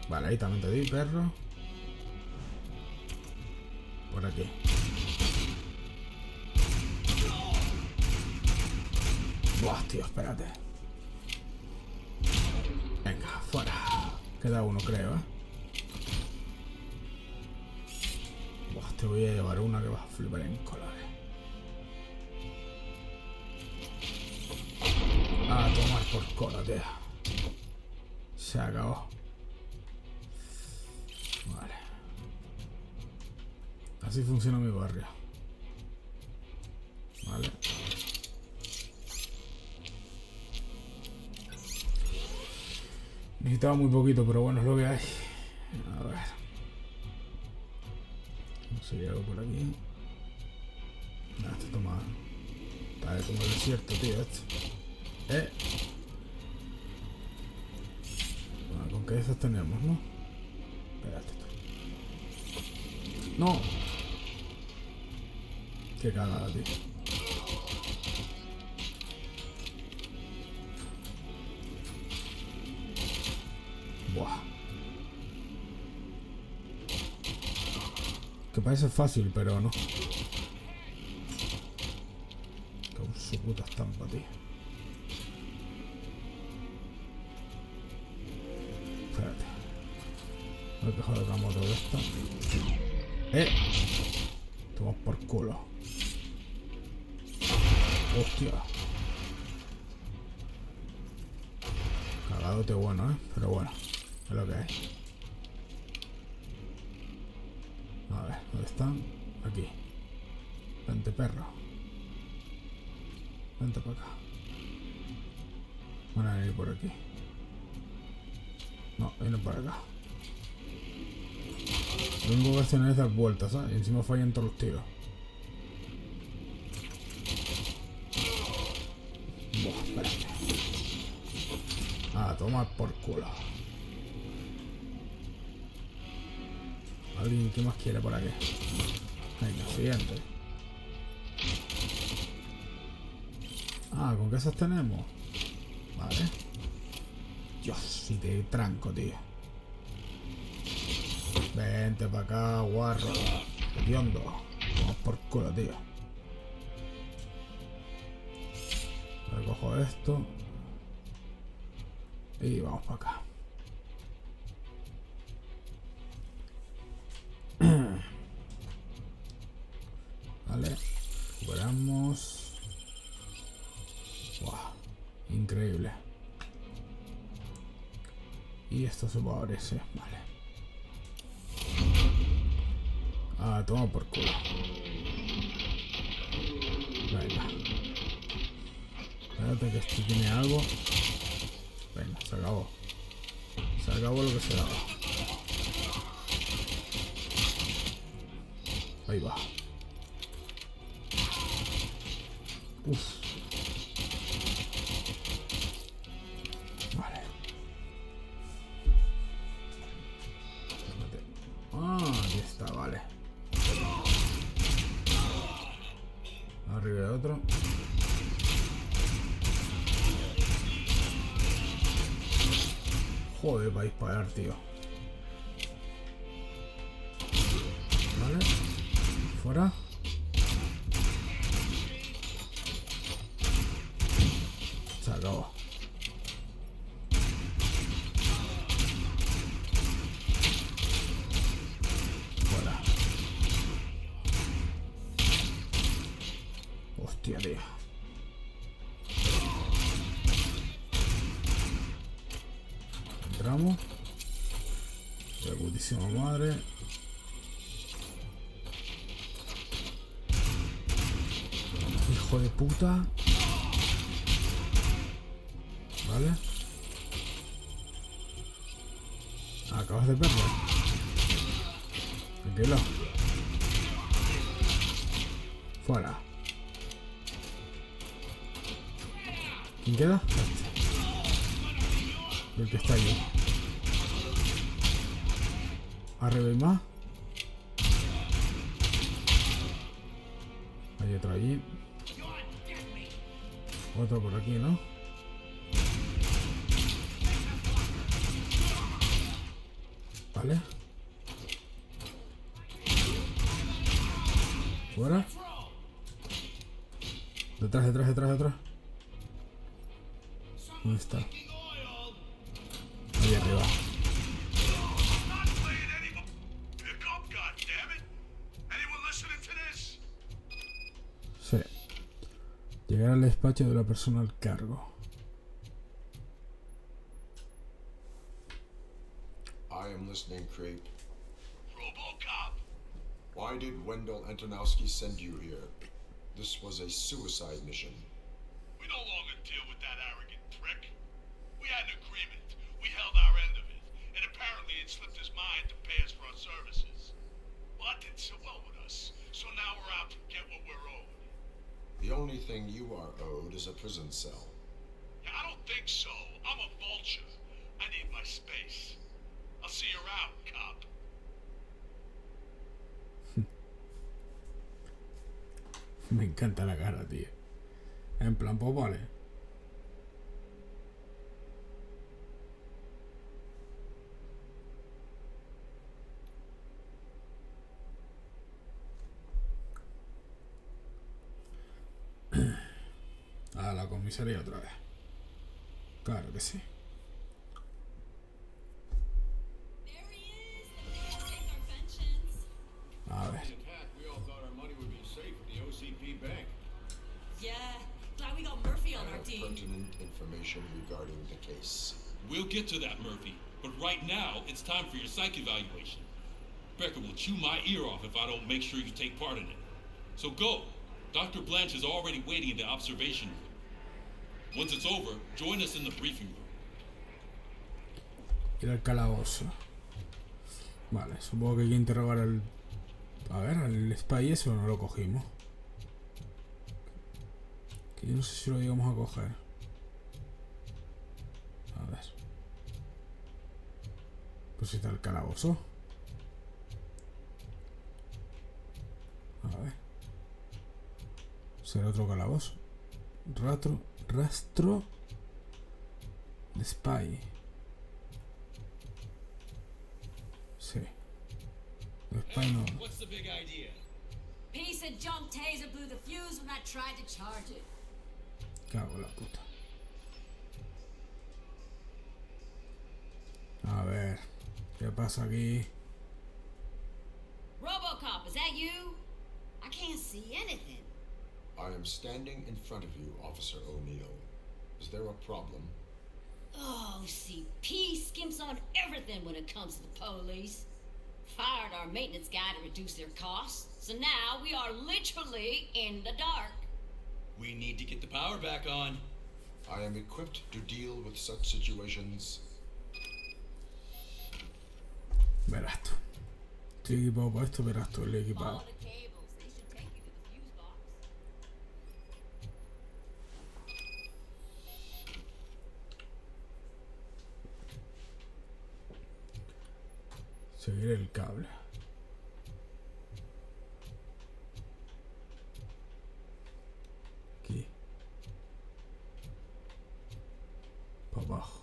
Vale, ahí también te di, perro. Por aquí. Buah, tío, espérate. Venga, fuera. Queda uno, creo, Buah, te voy a llevar una que vas a flipar en colores. A tomar por cola, tío. Se acabó. Vale. Así funciona mi barrio. Vale. Necesitaba muy poquito, pero bueno, es lo que hay. A ver. No sé si hay algo por aquí. Nada, este toma. Está como el desierto, tío, Bueno, con que esas tenemos, ¿no? Espérate tú. No. Qué cagada, tío. Buah. Que parece fácil, pero no. Con su puta estampa, tío. Espérate. Voy a coger otra moto de esta. Toma por culo. Hostia. Cagadote bueno, pero bueno. Es lo que hay. A ver, ¿dónde están? Aquí. Vente, perro. Vente para acá. Van a venir por aquí. No, vienen por acá. Lo único que hacen es dar vueltas, ¿sabes? Y encima fallan todos los tiros. Buah, espérate. Ah, toma por culo. ¿Alguien qué más quiere por aquí? Venga, siguiente. Ah, ¿con qué esas tenemos? Vale. Dios, si te tranco, tío. Vente para acá, guarro. Hediondo. Vamos por culo, tío. Recojo esto. Y vamos para acá. Vale. Recuperamos. Wow. Increíble. Y esto se favorece. Vale. Ah, toma por culo. Venga. Espérate que esto tiene algo. Venga, se acabó. Se acabó lo que se daba. Ahí va. Uf. Vale. Ah, aquí está, vale. Arriba de otro. Joder, para disparar, tío. Vale. Fuera. Se acabó. Fuera. Hostia, tío. Entramos. De putísima madre. Hijo de puta. Vale. Acabas de perder. Tranquilo. Fuera. ¿Quién queda? Este. El que está allí. Arriba y más. Hay otro allí. Otro por aquí, ¿no? Vale. Fuera. Detrás, detrás, detrás, detrás. ¿Dónde está? Ahí arriba. Sí. Llegar al despacho de la persona al cargo. I am listening, Creep. RoboCop! Why did Wendell Antonowski send you here? This was a suicide mission. We no longer deal with that arrogant prick. We had an agreement. We held our end of it. And apparently it slipped his mind to pay us for our services. Well, that didn't sit well with us. So now we're out to get what we're owed. The only thing you are owed is a prison cell. Yeah, I don't think so. I'm a vulture. I need my space. I'll see you around, cop. Me encanta la cara, tío. En plan, pues vale. A la comisaría otra vez. Claro que sí. A ver. We all thought our money would be safe at the OCP bank. Yeah, glad we got Murphy on I our have team. pertinent information regarding the case. We'll get to that, Murphy. But right now, it's time for your psych evaluation. Becker will chew my ear off if I don't make sure you take part in it. So go. Dr. Blanche is already waiting in the observation room. Once it's over, join us in the briefing room. Ir al calabozo. Vale, supongo que hay que interrogar al... A ver, al spy ese o no lo cogimos. Que yo no sé si lo íbamos a coger. A ver. Pues está el calabozo. A ver. Será otro calabozo. Rastro de spy. Sí. De spy no. What's the big idea? Piece of junk taser blew the fuse when I tried to charge it. Cago en la puta. A ver. ¿Qué pasa aquí? RoboCop, is that you? I can't see anything. I am standing in front of you, Officer O'Neill. Is there a problem? OCP skimps on everything when it comes to the police. Fired our maintenance guy to reduce their costs, so now we are literally in the dark. We need to get the power back on. I am equipped to deal with such situations. Verás tú. Estoy equipado para esto, verás tú, el equipado. Follow the cables. They should take you to the fuse box. Seguir el cable. Aquí. Para abajo.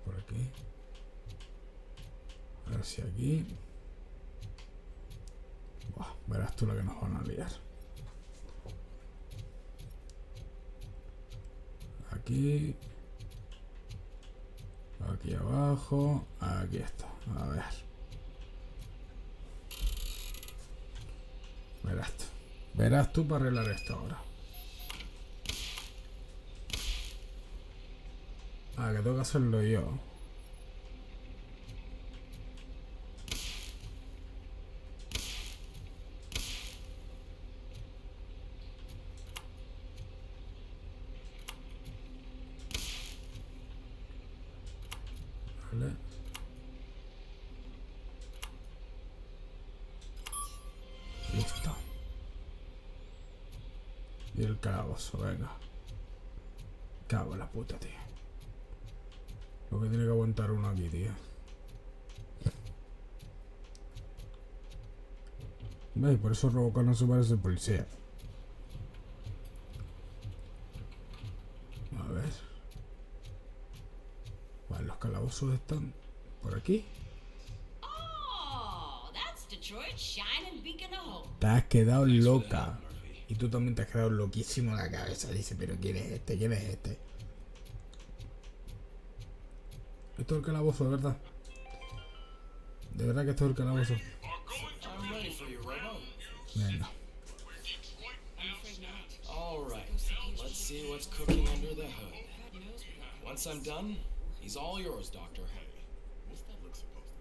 Por aquí. A ver si aquí. Buah, verás tú la que nos van a liar. Aquí. Aquí abajo. Aquí está. A ver. Verás tú. Verás tú para arreglar esto ahora. Ah, que tengo que hacerlo yo. Vale. Listo. Y el calabozo, venga. Cago en la puta, tío. Lo que tiene que aguantar uno aquí, tío. ¿Veis? Por eso RoboCop no se parece al policía. A ver. Vale, los calabozos están por aquí. Oh, that's Detroit shining beacon of hope. Te has quedado loca. Y tú también te has quedado loquísimo en la cabeza. Dice, pero ¿quién es este? ¿Quién es este? Esto es el calabozo, de verdad. De verdad que esto es el calabozo. I'm ready for you, Robo. Venga. All right, let's see what's cooking under the hood. Once I'm done, he's all yours, Doctor. What's that look supposed to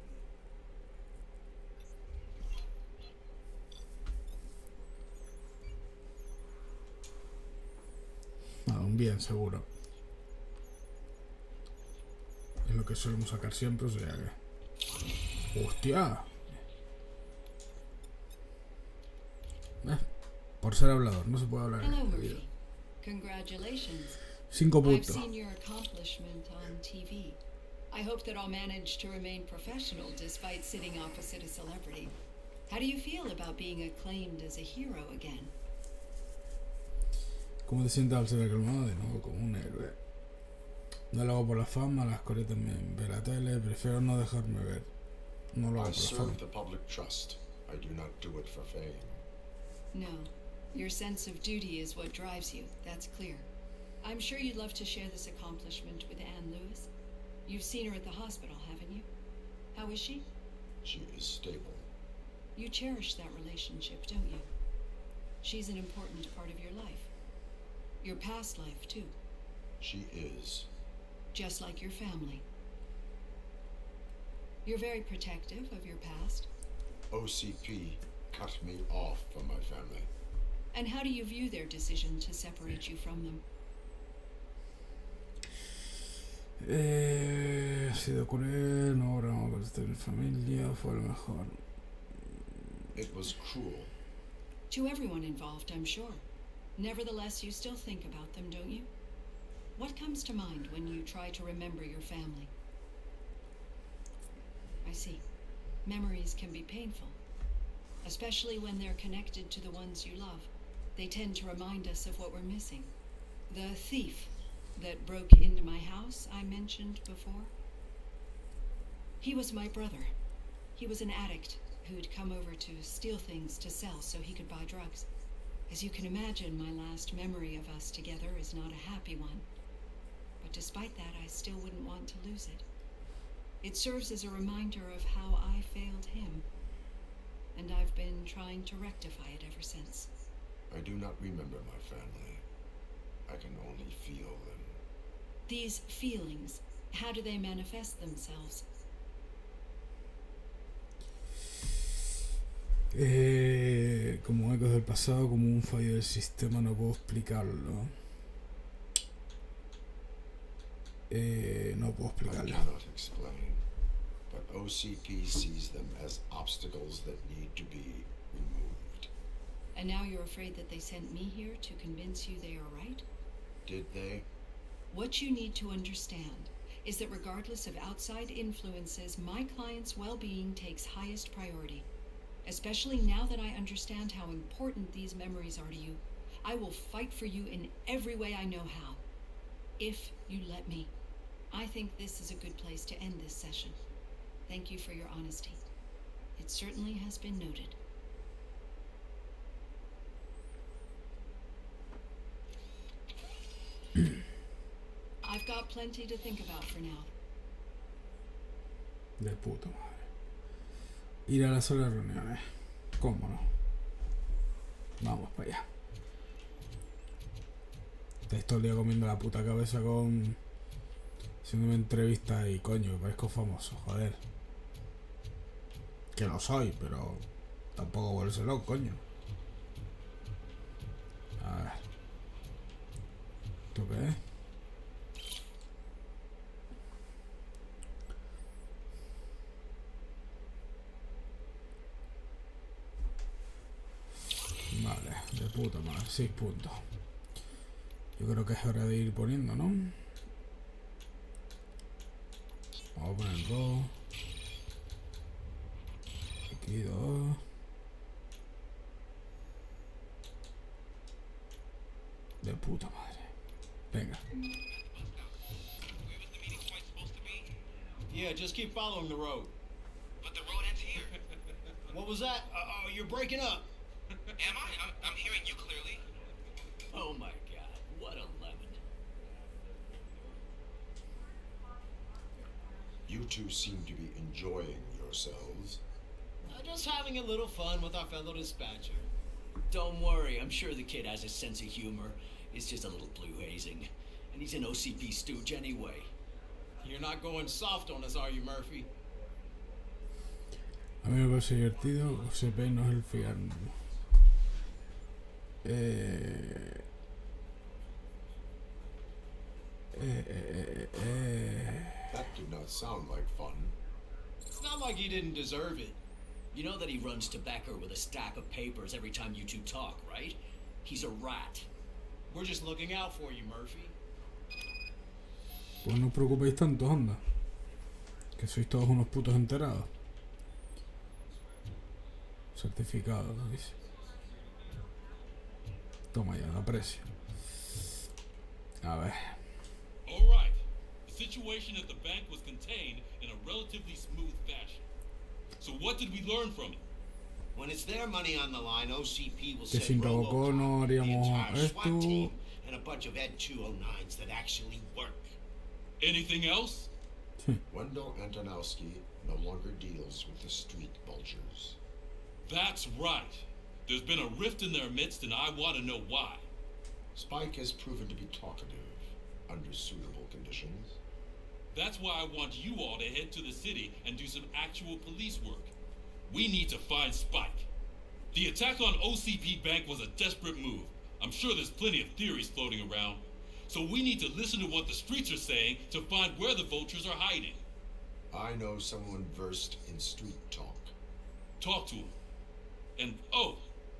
mean? Un bien, seguro. Es lo que solemos sacar siempre, o sea que... ¡Hostia! Por ser hablador, no se puede hablar en Hello, este vídeo. Murphy. Congratulations. 5 I've puntos. seen your accomplishment on TV. I hope that I'll manage to remain professional despite sitting opposite a celebrity. How do you feel about being acclaimed as a hero again? ¿Cómo te sientes al ser aclamado de nuevo como un héroe? No lo hago por la fama, las coreo también. Ver la tele, prefiero no dejarme ver. No lo hago I por la serve fama. the public trust. I do not do it for fame. No. Your sense of duty is what drives you. That's clear. I'm sure you'd love to share this accomplishment with Anne Lewis. You've seen her at the hospital, haven't you? How is she? She is stable. You cherish that relationship, don't you? She's an important part of your life. Your past life, too. She is. Just like your family. You're very protective of your past. OCP cut me off from my family. And how do you view their decision to separate you from them? Ha sido cruel, no habrá que estar en familia, fue lo mejor. It was cruel. To everyone involved, I'm sure. Nevertheless, you still think about them, don't you? What comes to mind when you try to remember your family? I see. Memories can be painful, especially when they're connected to the ones you love. They tend to remind us of what we're missing. The thief that broke into my house I mentioned before. He was my brother. He was an addict who'd come over to steal things to sell so he could buy drugs. As you can imagine, my last memory of us together is not a happy one. But despite that, I still wouldn't want to lose it. It serves as a reminder of how I failed him. And I've been trying to rectify it ever since. I do not remember my family. I can only feel them. These feelings, how do they manifest themselves? Como ecos del pasado, como un fallo del sistema, no puedo explicarlo. No puedo I explicarlo. cannot explain, but OCP sees them as obstacles that need to be removed. And now you're afraid that they sent me here to convince you they are right? Did they? What you need to understand is that regardless of outside influences, my client's well-being takes highest priority. Especially now that I understand how important these memories are to you, I will fight for you in every way I know how. If you let me. I think this is a good place to end this session. Thank you for your honesty. It certainly has been noted. I've got plenty to think about for now. De puta madre. Ir a la sala de reuniones. ¿Cómo no? Vamos para allá. Estáis todo el día comiendo la puta cabeza con... haciéndome entrevistas y coño, me parezco famoso, joder. Que lo soy, pero... tampoco volverse loco, coño. A ver. ¿Esto qué es? Vale, de puta madre, 6 puntos. Yo creo que es hora de ir poniendo, ¿no? Vamos a poner 2. Aquí 2. De puta madre. Venga. Yeah, just keep following the road. But the road ends here. What was that? Oh, you're breaking up. Am I? I'm hearing you clearly. Oh my god, what a lemon. You two seem to be enjoying yourselves. Just having a little fun with our fellow dispatcher. Don't worry, I'm sure the kid has a sense of humor. It's just a little blue hazing. And he's an OCP stooge anyway. You're not going soft on us, are you, Murphy? A mí me parece divertido. OCP no es el fiarme. That did not sound like fun. It's not like he didn't deserve it. You know that he runs to Becker with a stack of papers every time you two talk, right? He's a rat. We're just looking out for you, Murphy. Pues no os preocupéis tanto, anda. Que sois todos unos putos enterados. Certificado, ¿no? Dice. Toma ya, la precio. A ver. All right. The situation at the bank was contained in a relatively smooth fashion. So what did we learn from it? When it's their money on the line, OCP will Que send sin RoboCop no RoboCop, the haríamos entire SWAT esto. team, and a bunch of Ed 209s that actually work. Anything else? Wendell Antonowski no longer deals with the street vultures. That's right. There's been a rift in their midst, and I want to know why. Spike has proven to be talkative under suitable conditions. That's why I want you all to head to the city and do some actual police work. We need to find Spike. The attack on OCP Bank was a desperate move. I'm sure there's plenty of theories floating around. So we need to listen to what the streets are saying to find where the vultures are hiding. I know someone versed in street talk. Talk to him. And, oh,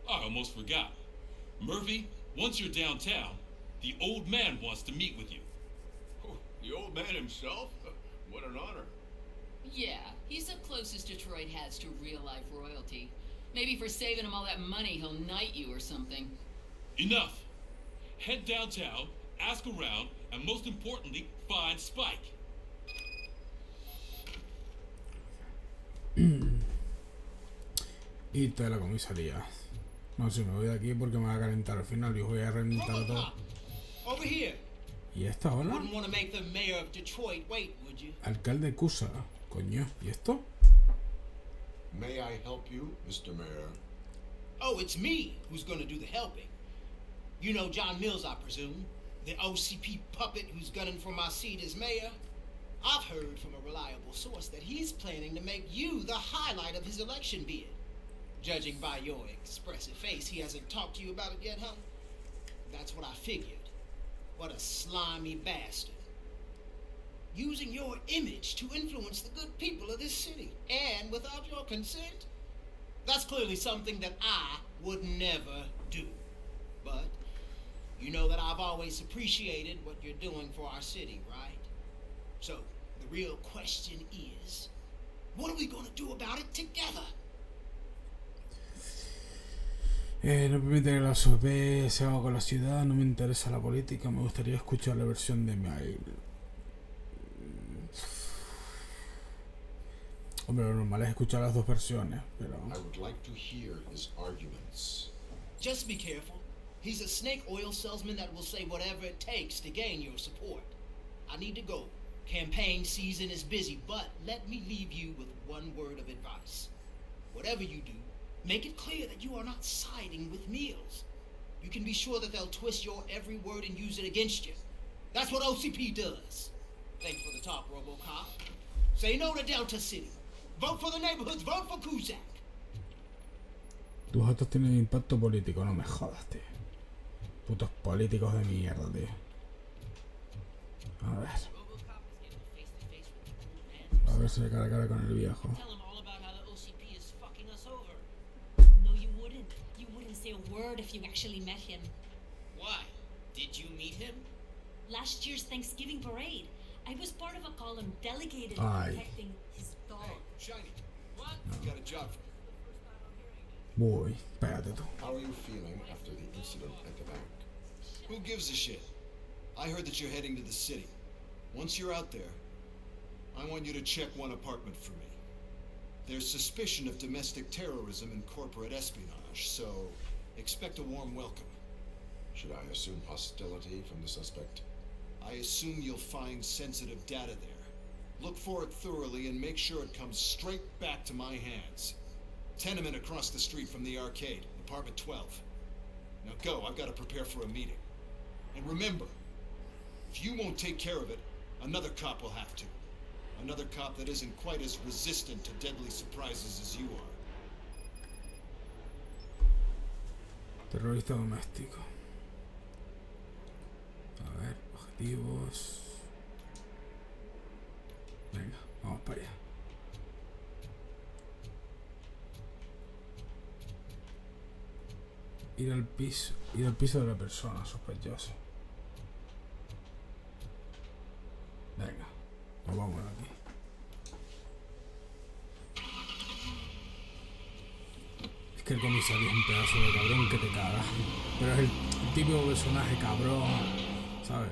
I almost forgot. Murphy, once you're downtown, the old man wants to meet with you. Oh, the old man himself? What an honor. Yeah, he's the closest Detroit has to real-life royalty. Maybe for saving him all that money, he'll knight you or something. Enough. Head downtown, ask around, and most importantly, find Spike. Irte de la comisaría. No sé, me voy de aquí porque me va a calentar al final y os voy a reventar todo. Over here. ¿Y esta ola? Wouldn't want to make the mayor of Detroit wait, would you? Alcalde Gusta. Coño, ¿y esto? May I help you, Mr. Mayor? Oh, it's me who's gonna do the helping. You know John Mills, I presume. The OCP puppet who's gunning for my seat as mayor. I've heard from a reliable source that he's planning to make you the highlight of his election bid. Judging by your expressive face, he hasn't talked to you about it yet, huh? That's what I figured. What a slimy bastard. Using your image to influence the good people of this city, and without your consent? That's clearly something that I would never do. But you know that I've always appreciated what you're doing for our city, right? So, the real question is, what are we gonna do about it together? No permite que la OCP se haga con la ciudad, no me interesa la política, me gustaría escuchar la versión de mail. Hombre, lo normal es escuchar las dos versiones, pero... I would like to hear his arguments. Just be careful. He's a snake oil salesman that will say whatever it takes to gain your support. I need to go. Campaign season is busy, but let me leave you with one word of advice. Whatever you do, make it clear that you are not siding with Mills. You can be sure that they'll twist your every word and use it against you. That's what OCP does. Thanks for the talk, RoboCop. Say no to Delta City. Vote for the neighborhoods. Vote for Cusack. Tus actos tienen impacto político, no me jodas, tío. Putos políticos de mierda, tío. A ver si le cara a cara con el viejo. Say a word if you actually met him. Why? Did you meet him? Last year's Thanksgiving parade. I was part of a column delegated Aye. protecting his dog. Hey, Shiny. What? Got a job for Voy, espérate tú. How are you feeling after the incident at the bank? Who gives a shit? I heard that you're heading to the city. Once you're out there, I want you to check one apartment for me. There's suspicion of domestic terrorism and corporate espionage, so expect a warm welcome. Should I assume hostility from the suspect? I assume you'll find sensitive data there. Look for it thoroughly and make sure it comes straight back to my hands. Tenement across the street from the arcade, apartment 12. Now go, I've got to prepare for a meeting. And remember, if you won't take care of it, another cop will have to. Another cop that isn't quite as resistant to deadly surprises as you are. Terrorista doméstico. A ver, objetivos. Venga, vamos para allá. Ir al piso de la persona sospechosa. Venga, nos vamos de aquí. Es que el comisario es un pedazo de cabrón que te caga. Pero es el típico personaje cabrón, ¿sabes?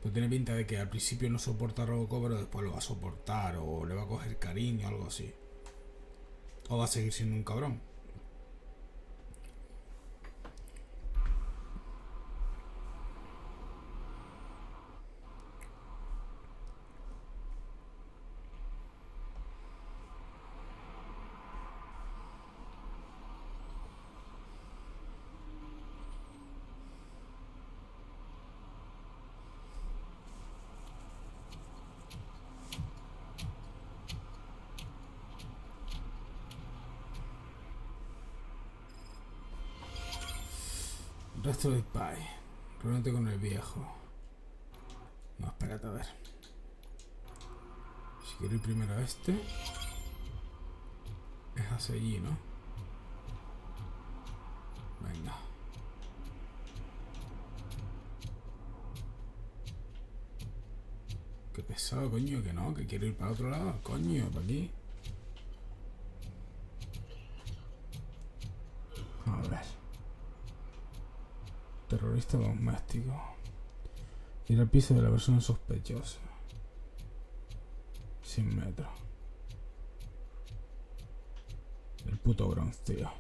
Pues tiene pinta de que al principio no soporta a RoboCop, pero después lo va a soportar, o le va a coger cariño, o algo así. O va a seguir siendo un cabrón. Resto de Spy. Reúnete con el viejo. No, espérate a ver. Si quiero ir primero a este. Es hacia allí, ¿no? Venga. Qué pesado, coño, que no, que quiero ir para otro lado, coño, para aquí. A ver. Terrorista doméstico. Ir al piso de la persona sospechosa. 100 metros. El puto Bronx, tío.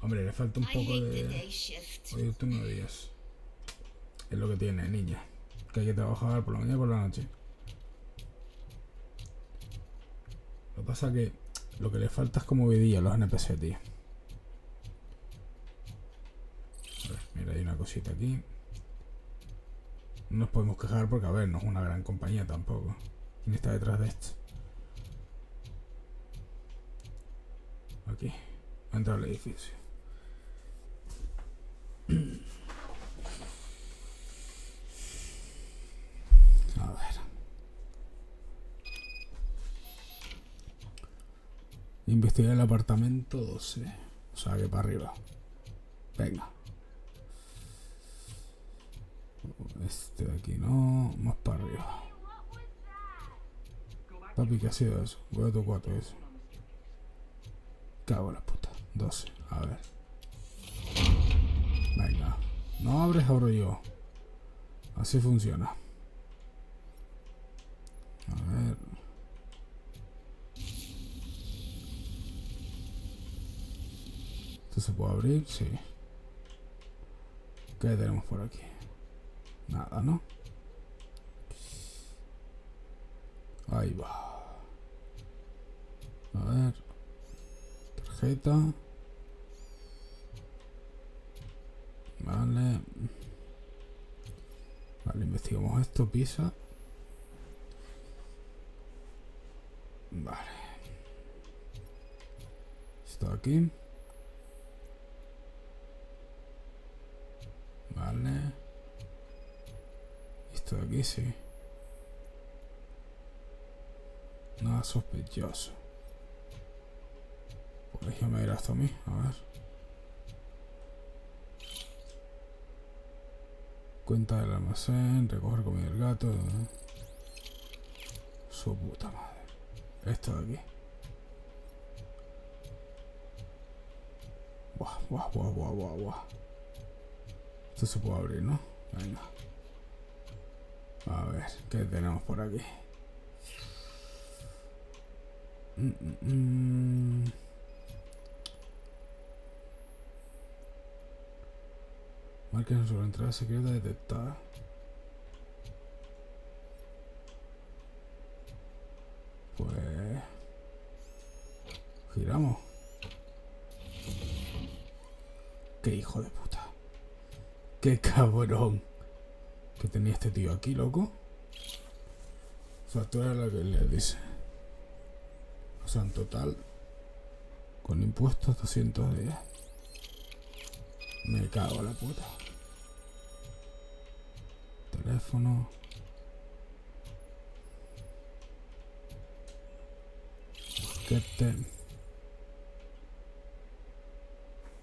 Hombre, le falta un poco de... Hoy es turno de días. Es lo que tiene, niña. Que hay que trabajar por la mañana y por la noche. Lo que pasa es que lo que le falta es como vidilla a los NPC, tío. A ver, mira, hay una cosita aquí. No nos podemos quejar porque, a ver, no es una gran compañía tampoco. ¿Quién está detrás de esto? Aquí. Entra al edificio. A ver. Investigar el apartamento 12. O sea que para arriba. Venga. Este de aquí no. Más para arriba. Papi, ¿qué ha sido eso? Voy a tu cuarto eso. Cago en la puta. 12. A ver. Venga. No abres, abro yo. Así funciona. A ver. ¿Esto se puede abrir? Sí. ¿Qué tenemos por aquí? Nada, ¿no? Ahí va. A ver. Tarjeta. Vale. Vale, investigamos esto. Pisa. Vale. Esto aquí. Vale. Esto de aquí sí. Nada sospechoso. Pues ya me irá hasta a mí. A ver. Cuenta del almacén. Recoger comida del gato. Su puta madre. Esto de aquí. Buah, buah, buah, buah, buah, buah. Esto se puede abrir, ¿no? Venga. A ver, ¿qué tenemos por aquí? Marquen sobre la entrada secreta detectada. Pues... giramos. Qué hijo de puta. Qué cabrón. ¿Qué tenía este tío aquí, loco? Factura la que le dice. O sea, en total, con impuestos 210. Me cago en la puta. Teléfono. Paquete.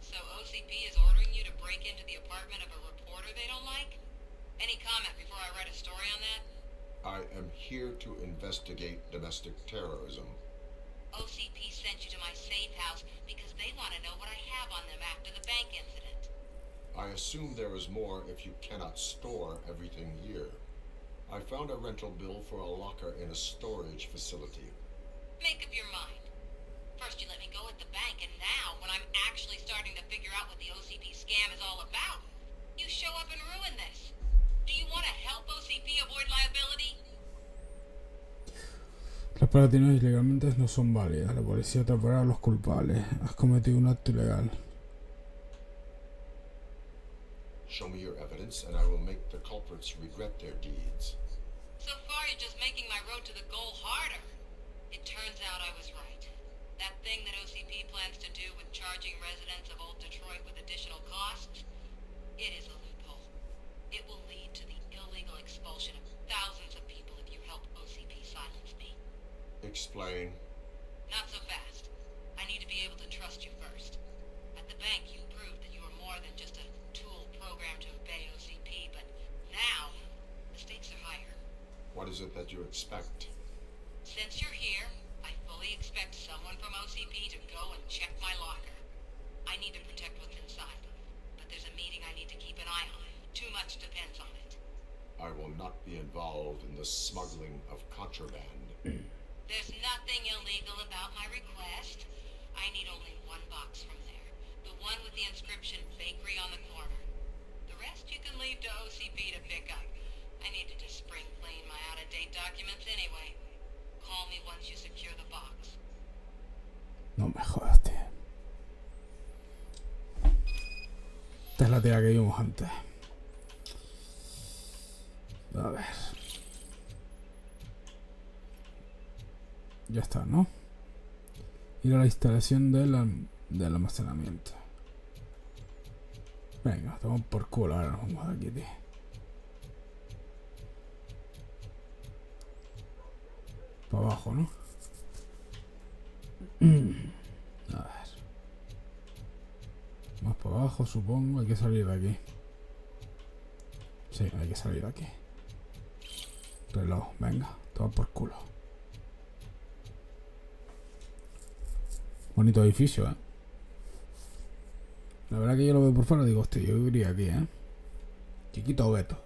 So OCP is ordering you to break into the apartment of a reporter they don't like? Any comment I am here to investigate domestic terrorism. OCP sent you to my safe house because they want to know what I have on them after the bank incident. I assume there is more if you cannot store everything here. I found a rental bill for a locker in a storage facility. Make up your mind. First you let me go at the bank, and now, when I'm actually starting to figure out what the OCP scam is all about, you show up and ruin this. Do you want to help OCP avoid liability? Las operaciones ilegalmente no son válidas. La policía atrapará a los culpables. Has cometido un acto ilegal. Show me your evidence, and I will make the culprits regret their deeds. So far, you're just making my road to the goal harder. It turns out I was right. That thing that OCP plans to do with charging residents of Old Detroit with additional costs, it is a loophole. It will lead to the illegal expulsion of thousands of people if you help OCP silence me. Explain. Not so fast. I need to be able to trust you first. At the bank, you proved that you were more than just a tool programmed to obey OCP, but now, the stakes are higher. What is it that you expect? Since you're here, I fully expect someone from OCP to go and check my locker. I need to protect what's inside, but there's a meeting I need to keep an eye on. Too much depends on it. I will not be involved in the smuggling of contraband. There's nothing illegal about my request. I need only one box from there. The one with the inscription Bakery on the corner. The rest you can leave to OCP to pick up. I need to just spring clean my out-of-date documents anyway. Call me once you secure the box. No me jodas, tío. Esta es la tía que vimos antes. A ver. Ya está, ¿no? Ir a la instalación del almacenamiento. Venga, tomamos por culo. Ahora nos vamos de aquí, tío. Para abajo, ¿no? A ver. Más para abajo, supongo. Hay que salir de aquí. Sí, hay que salir de aquí. Reloj, venga. Toma por culo. Bonito edificio, ¿eh? La verdad que yo lo veo por fuera y digo, hostia, yo viviría aquí, ¿eh? Chiquito Beto.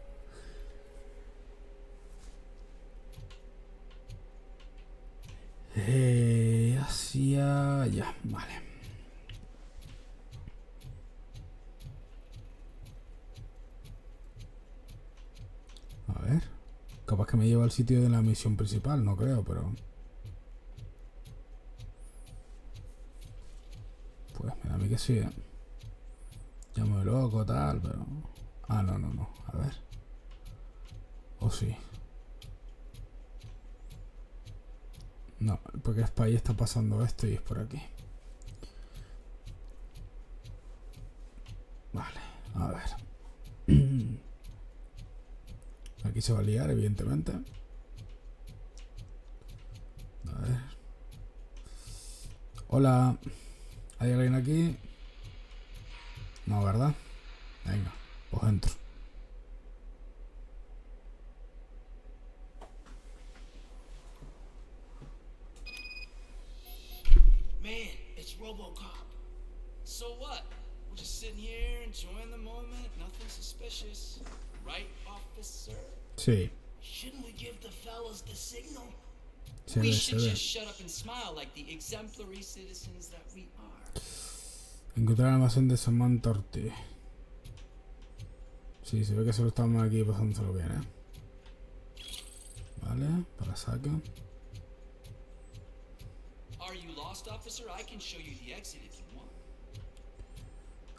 Hacia allá, vale. A ver. Capaz que me lleva al sitio de la misión principal, no creo, pero... Pues me da a mí que sí, ¿eh? Llamo loco, tal, pero... Ah, no, no, no. A ver. O sí. No, porque es para ahí está pasando esto y es por aquí. Vale, a ver. Aquí se va a liar, evidentemente. A ver. Hola. ¿Hay alguien aquí? No, ¿verdad? Venga, pues entro. Man, it's RoboCop. So what? We're just sitting here enjoying the moment, nothing suspicious. Right, officer? Sí. Shouldn't we give the fellas the signal? We should just shut up and smile like the exemplary citizens that we are. Encontrar el almacén de Samantha Ortiz. Sí, se ve que solo estamos aquí pasándoselo bien, ¿eh? Vale, para saca. Are you lost, officer? I can show you the exit if you want.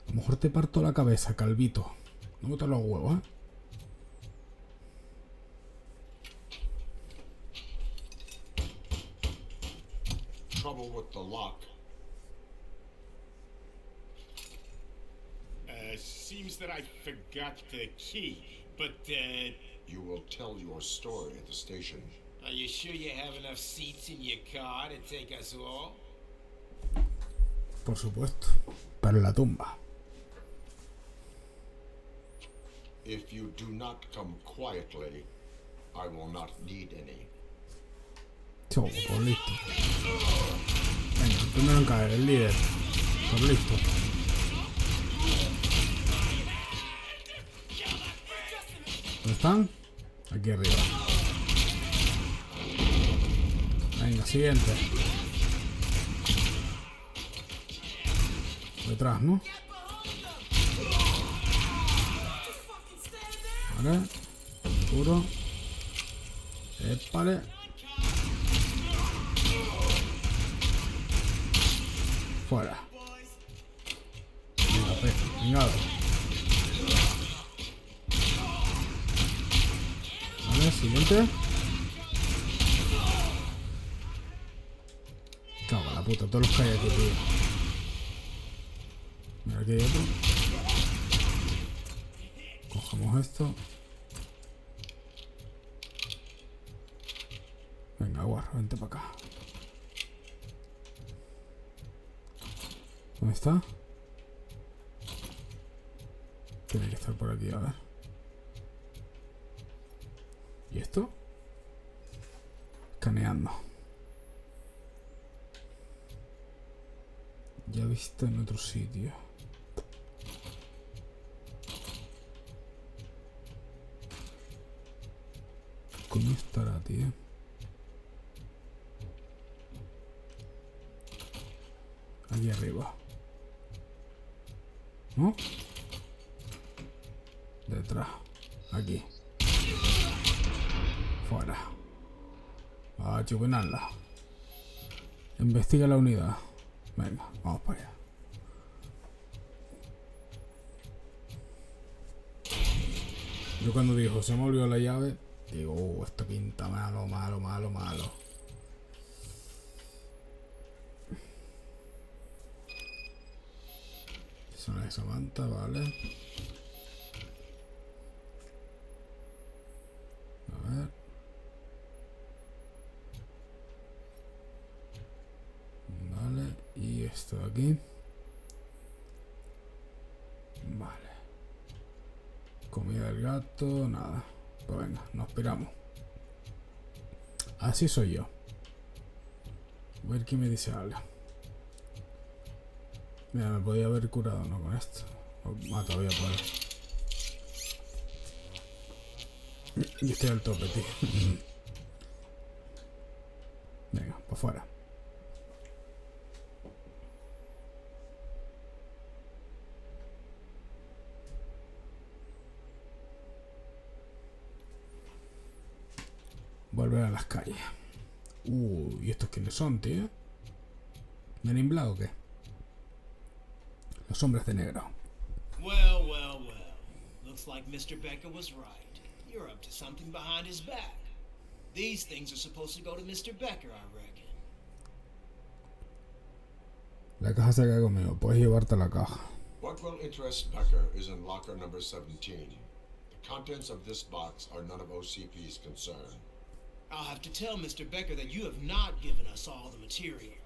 A lo mejor te parto la cabeza, calvito. No botes los huevos, ¿eh? Trouble with the lock. Seems that I forgot the key, but, You will tell your story at the station. are you sure you have enough seats in your car to take us all? Por supuesto. Para la tumba. If you do not come quietly, I will not need any. Choco, pues listo. Venga, el primero en caer, el líder. Pues listo. ¿Dónde están? Aquí arriba. Venga, siguiente. Detrás, ¿no? Vale. Puro. Épale. Fuera. Venga, venga. Vale, siguiente. Cago en la puta, todos los que hay aquí, tío. Mira, aquí hay otro. Cogemos esto. Venga, guarro, vente para acá. ¿Dónde está? Tiene que estar por aquí, a ver. ¿Y esto? Escaneando. Ya he visto en otro sitio. ¿Qué coño estará, tío? Aquí arriba. ¿No? Detrás. Aquí. Fuera. A chupinarla. Investiga la unidad. Venga, vamos para allá. Yo cuando dijo se me olvidó la llave, digo, esto pinta malo, malo, malo, malo. Zona de Samantha, vale. A ver. Vale, y esto de aquí. Vale. Comida del gato, nada. Pues venga, nos piramos. Así soy yo. Voy a ver quién me dice algo. Mira, me podía haber curado, ¿no? Con esto. Ah, todavía puedo. Y estoy al tope, tío. Venga, para afuera. Volver a las calles. ¿Y estos quiénes son, tío? ¿Men in Black o qué? Los hombres de negro. Well, well, well. Looks like Mr. Becker was right. You're up to something behind his back. These things are supposed to go to Mr. Becker, I reckon. La caja se cae conmigo. Puedes llevarte la caja. What will interest Becker is in locker number 17. The contents of this box are none of OCP's concern. I'll have to tell Mr. Becker that you have not given us all the material.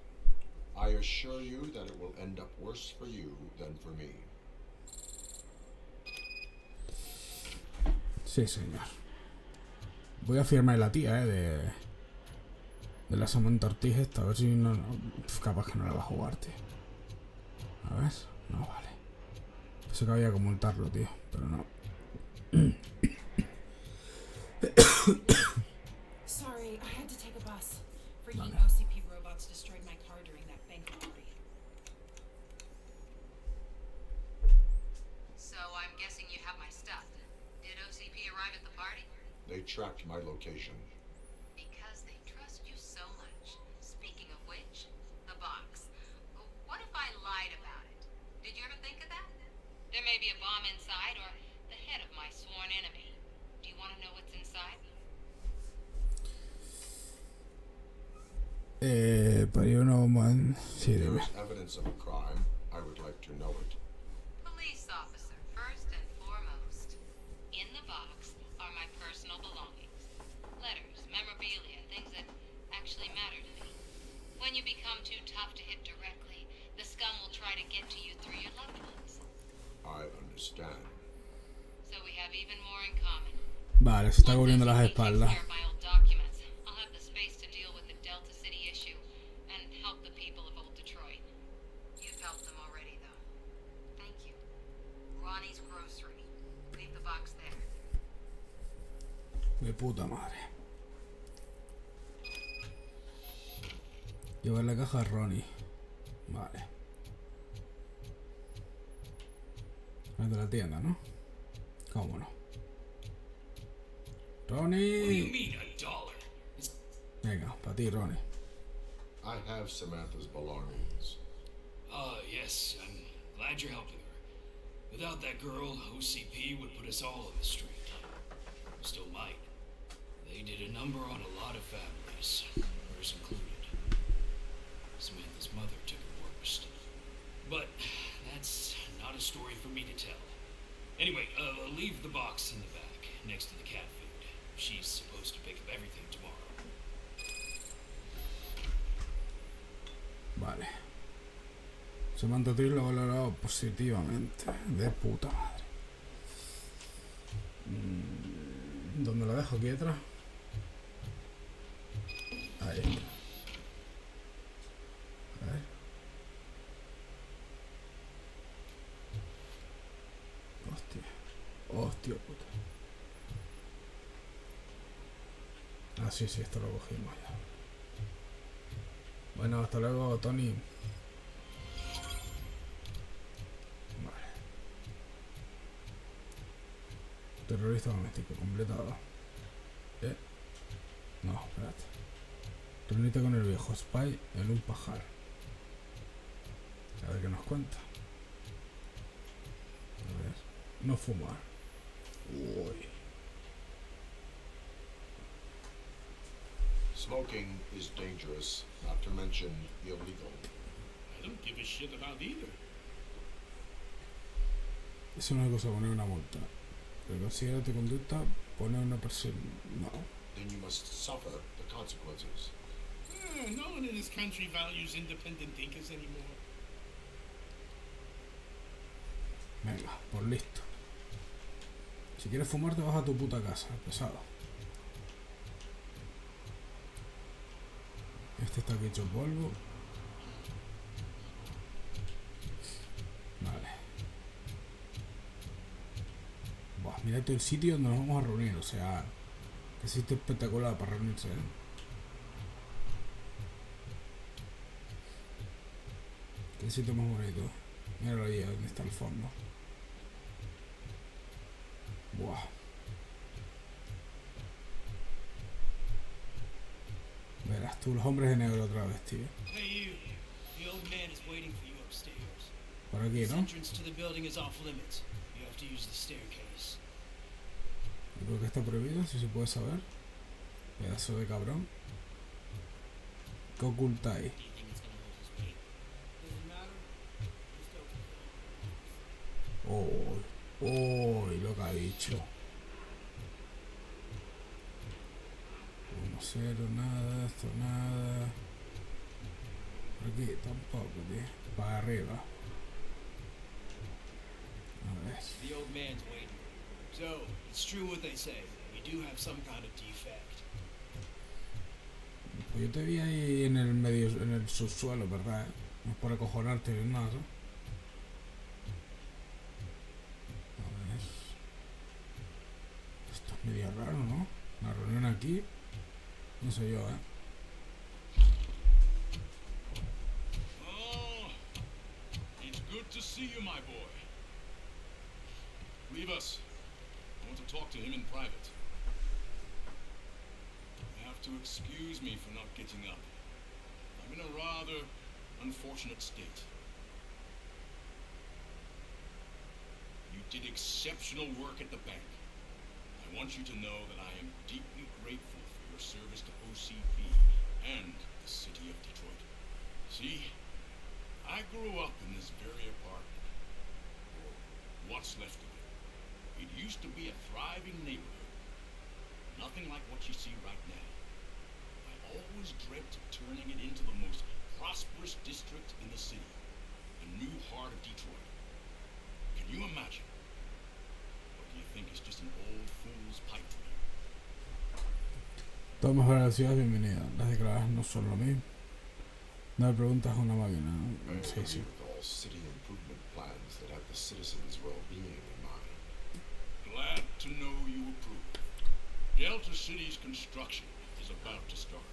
I assure you that it will end up worse for you than for me. Sí, señor. Voy a firmar la tía, de la Samantha Ortiz esta, a ver si no, capaz que no la va a jugar, tío. A ver, no vale. Pensé que había que multarlo, tío, pero no. Sorry, I had to take a bus. Freaking Vale. OCP robots destroyed my car during that bank robbery. So I'm guessing you have my stuff. Did OCP arrive at the party? They tracked my location. Because they trust you so much. Speaking of which, the box. What if I lied about it? Did you ever think of that? There may be a bomb inside or the head of my sworn enemy. Do you want to know what's inside? Pero no, man. Sí, If there debe. is evidence of a crime, I would like to know it. Police officer, first and foremost. In the box are my personal belongings. Letters, memorabilia, things that actually matter to me. When you become too tough to hit directly, the scum will try to get to you through your loved ones. I understand. So we have even more in common. Vale, se está cubriendo las espaldas. De puta madre. Llevar la caja a Ronnie. Vale. Es de la tienda, ¿no? ¿Cómo no? Ronnie. Venga, para ti, Ronnie. I have Samantha's belongings. Yes, I'm glad you're helping her. Without that girl, OCP would put us all on the street. Still might. They did a number on a lot of families, hers included. Samantha's mother took it worst. But that's not a story for me to tell. Anyway, leave the box in the back, next to the cat food. She's supposed to pick up everything tomorrow. Vale. Samantha Trill lo ha valorado positivamente. De puta madre. ¿Dónde la dejo aquí atrás? Ahí. A ver. Hostia. Hostia puta. Ah, sí, esto lo cogimos ya. Bueno, hasta luego, Tony. Vale. Terrorista doméstico completado. No, espérate. Reunite con el viejo Spy en un pajar. A ver qué nos cuenta. A ver. No fumar. Uy. Smoking is dangerous, not to mention illegal. I don't give a shit about either. Es una cosa poner una multa. Reconsidera tu conducta, poner una persona. No. Then you must suffer the consequences. No one in this country values independent thinkers anymore. Venga, por listo. Si quieres fumar te vas a tu puta casa, pesado. Este está aquí hecho polvo. Vale. Buah, mira todo el sitio donde nos vamos a reunir, o sea, que sitio espectacular para reunirse, ¿eh? Qué sitio más bonito. Míralo ahí, donde está el fondo. Buah. Verás tú, los hombres de negro otra vez, tío. Hey, you. The old man is waiting for you upstairs. Por aquí, This ¿no? entrance to the building is off limits. You have to use the staircase. ¿Y por qué está prohibido? Si se puede saber. Pedazo de cabrón. ¿Qué ocultáis? Oh, lo que ha dicho. 1-0, nada, esto nada. Por aquí tampoco, tío. Para arriba. A ver. The old man's waiting. So, it's true what they say. You do have some kind of defect. Pues yo te vi ahí en el medio, en el subsuelo, ¿verdad? No es por acojonarte ni nada, ¿no? Medio raro, ¿no? Una reunión aquí. No sé yo, Oh, it's good to see you, my boy. Leave us. I want to talk to him in private. You have to excuse me for not getting up. I'm in a rather unfortunate state. You did exceptional work at the bank. I want you to know that I am deeply grateful for your service to OCP and the city of Detroit. See, I grew up in this very apartment, or what's left of it. It used to be a thriving neighborhood, nothing like what you see right now. I always dreamt of turning it into the most prosperous district in the city, the new heart of Detroit. Can you imagine? You think it's just an old fool's pipe dream. Todo mejor a la ciudad, bienvenida. Las declaradas no son lo mismo. No me preguntas a una máquina. I am Sí, sí. familiar with all city improvement plans that have the citizens' well-being in mind. Glad to know you approve. Delta City's construction is about to start.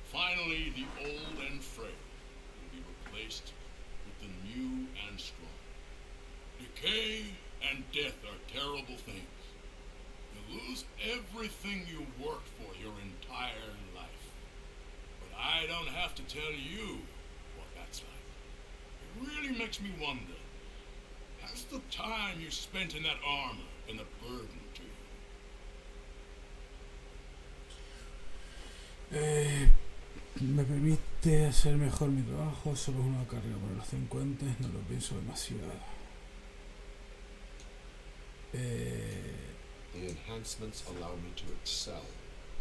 Finally, the old and frail will be replaced with the new and strong. Decay and death are terrible things. You lose everything you worked for your entire life. But I don't have to tell you what that's like. It really makes me wonder, has the time you spent in that armor been a burden to you? Me permite hacer mejor mi trabajo, solo es una carga para los 50, no lo pienso demasiado. The enhancements allow me to excel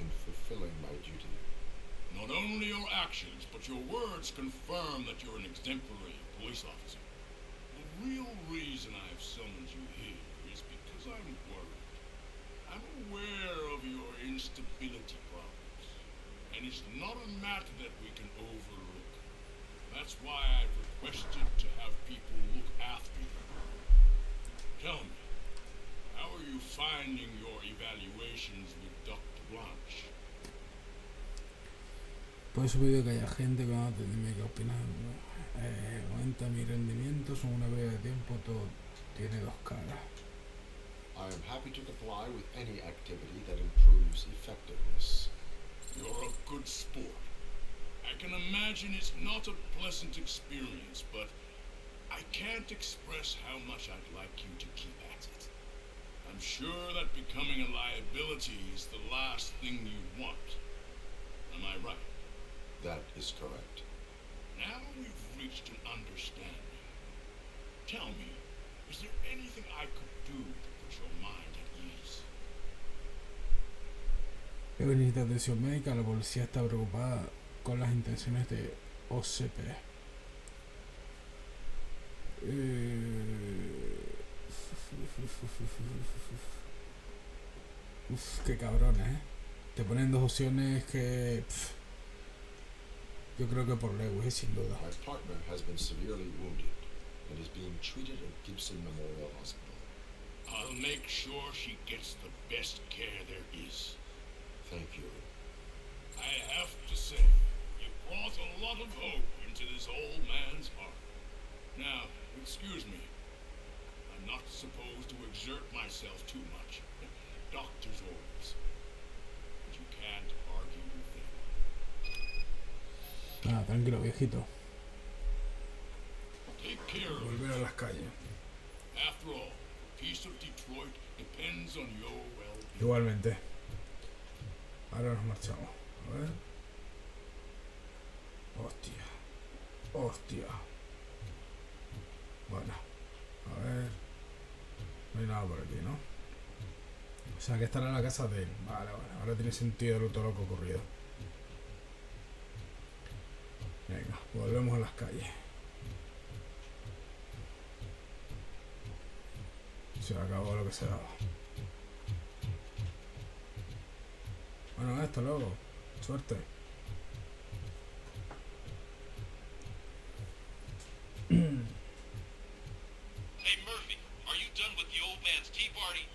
in fulfilling my duty. Not only your actions, but your words confirm that you're an exemplary police officer. The real reason I've summoned you here is because I'm worried. I'm aware of your instability problems, and it's not a matter that we can overlook. That's why I've requested to have people look after you. Tell me, how are you finding your evaluations with Dr. Blanche? Por eso pido que haya gente cuando dime qué opinas. Aumenta mi rendimiento, son una pérdida de tiempo, todo tiene dos caras. I am happy to comply with any activity that improves effectiveness. You're a good sport. I can imagine it's not a pleasant experience, but I can't express how much I'd like you to keep at it. I'm sure that becoming a liability is the last thing you want. Am I right? That is correct. Now we've reached an understanding. Tell me, is there anything I could do to put your mind at ease? Luego necesita atención médica, la policía está preocupada con las intenciones de OCP. Qué cabrones, Te ponen dos opciones que... yo creo que por Lewis, sin duda. My partner has been severely wounded and is being treated at Gibson Memorial Hospital. I'll make sure she gets the best care there is. Thank you. I have to say, you brought a lot of hope into this old man's heart. Now, excuse me. I'm not supposed to exert myself too much. Doctor's orders. But you can't argue with them. Ah, tranquilo, viejito. Take care of Volver a las calles. After all, the peace of Detroit depends on your well-being. Igualmente. Ahora nos marchamos. A ver. Hostia. Hostia. Bueno. A ver. No hay nada por aquí, ¿no? O sea, que estará en la casa de él. Vale, vale. Ahora tiene sentido todo lo que ha ocurrido. Venga, volvemos a las calles. Se acabó lo que se daba. Bueno, hasta luego. Suerte. Hey Murphy, are you done with the old man's tea party?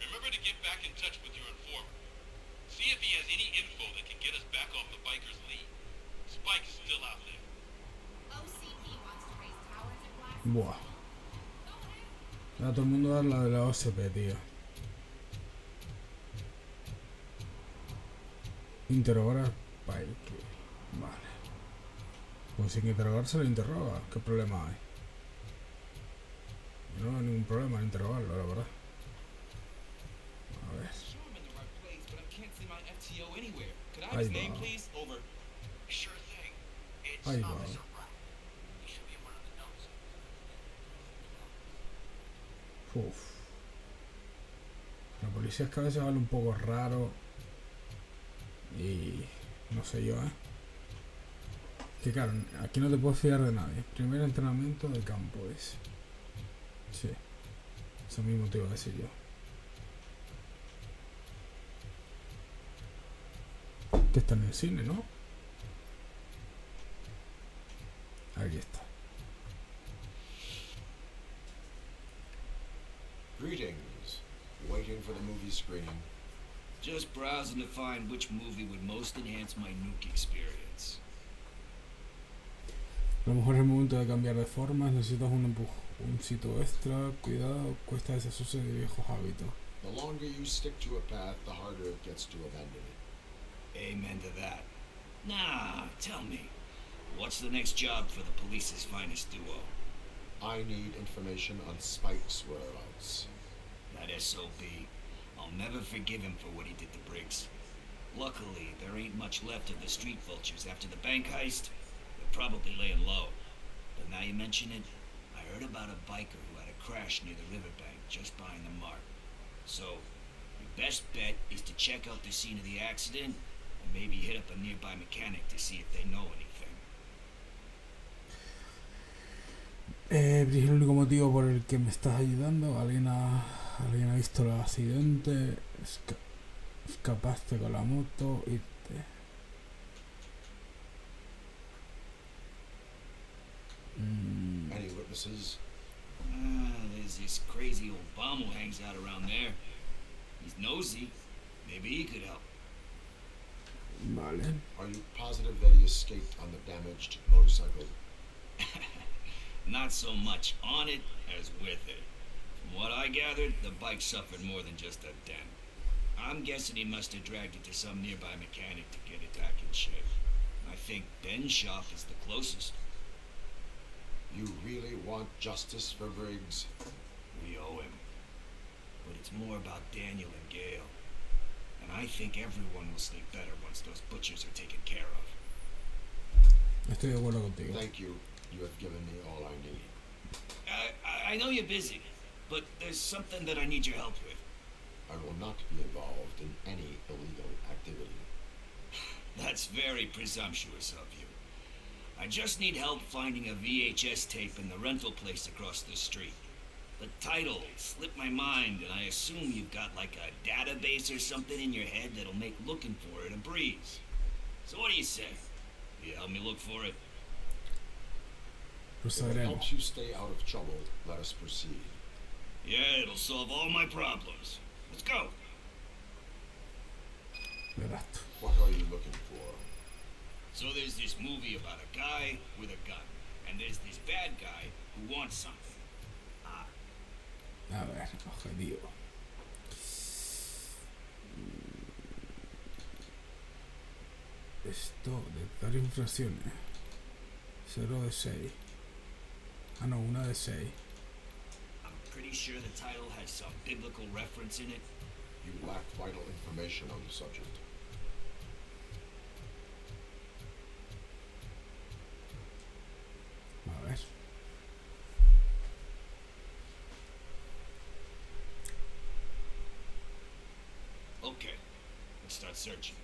Remember to get back in touch with your informant. See if he has any info that can get us back off the biker's lead. Spike's still out there. OCP wants to raise towers and blast. Buah. A todo el mundo dar la de la OCP, tío. Interrogar a Spike. Vale. Pues sin interrogar se lo interroga. ¿Qué problema hay? Yo no hay ningún problema en interrogarlo, la verdad. A ver. Ahí va. Ahí va. Uf. La policía es que a veces vale un poco raro. Y... no sé yo, Que claro, aquí no te puedes fiar de nadie. Primer entrenamiento de campo es. Sí. Eso mismo te iba a decir yo. Que está en el cine, ¿no? Aquí está. Greetings. Waiting for the movie screening. Just browsing to find which movie would most enhance my nuke experience. A lo mejor es el momento de cambiar de formas. Necesitas un empujoncito extra. Cuidado, cuesta deshacerse de viejos hábitos. The longer you stick to a path, the harder it gets to abandon it. Amen to that. Nah, tell me, what's the next job for the police's finest duo? I need information on Spike's whereabouts. That SOB. I'll never forgive him for what he did to Briggs. Luckily, there ain't much left of the street vultures after the bank heist. They're probably laying low. But now you mention it, I heard about a biker who had a crash near the riverbank just behind the mark. So, your best bet is to check out the scene of the accident and maybe hit up a nearby mechanic to see if they know anything. Es el único motivo por el que me estás ayudando. Alguien ha visto el accidente. Escapaste con la moto y Any witnesses? There's this crazy old bum who hangs out around there. He's nosy. Maybe he could help. Vale. Are you positive that he escaped on the damaged motorcycle? Not so much on it as with it. From what I gathered, the bike suffered more than just a dent. I'm guessing he must have dragged it to some nearby mechanic to get it back in shape. I think Ben's shop is the closest. You really want justice for Briggs? We owe him. But it's more about Daniel and Gale. And I think everyone will sleep better once those butchers are taken care of. Estoy de acuerdo contigo. Thank you. You have given me all I need. I know you're busy, but there's something that I need your help with. I will not be involved in any illegal activity. That's very presumptuous of you. I just need help finding a VHS tape in the rental place across the street. The title slipped my mind, and I assume you've got like a database or something in your head that'll make looking for it a breeze. So what do you say? Will you help me look for it? If it helps you stay out of trouble, let us proceed. Yeah, it'll solve all my problems. Let's go. What are you looking for? So there's this movie about a guy with a gun, and there's this bad guy who wants something. A ver, objetivo. Esto de dar infracciones. 0 de 6. Ah, no, 1 de 6. I'm pretty sure the title has some biblical reference in it. You lack vital information on the subject. A ver. Okay, let's start searching.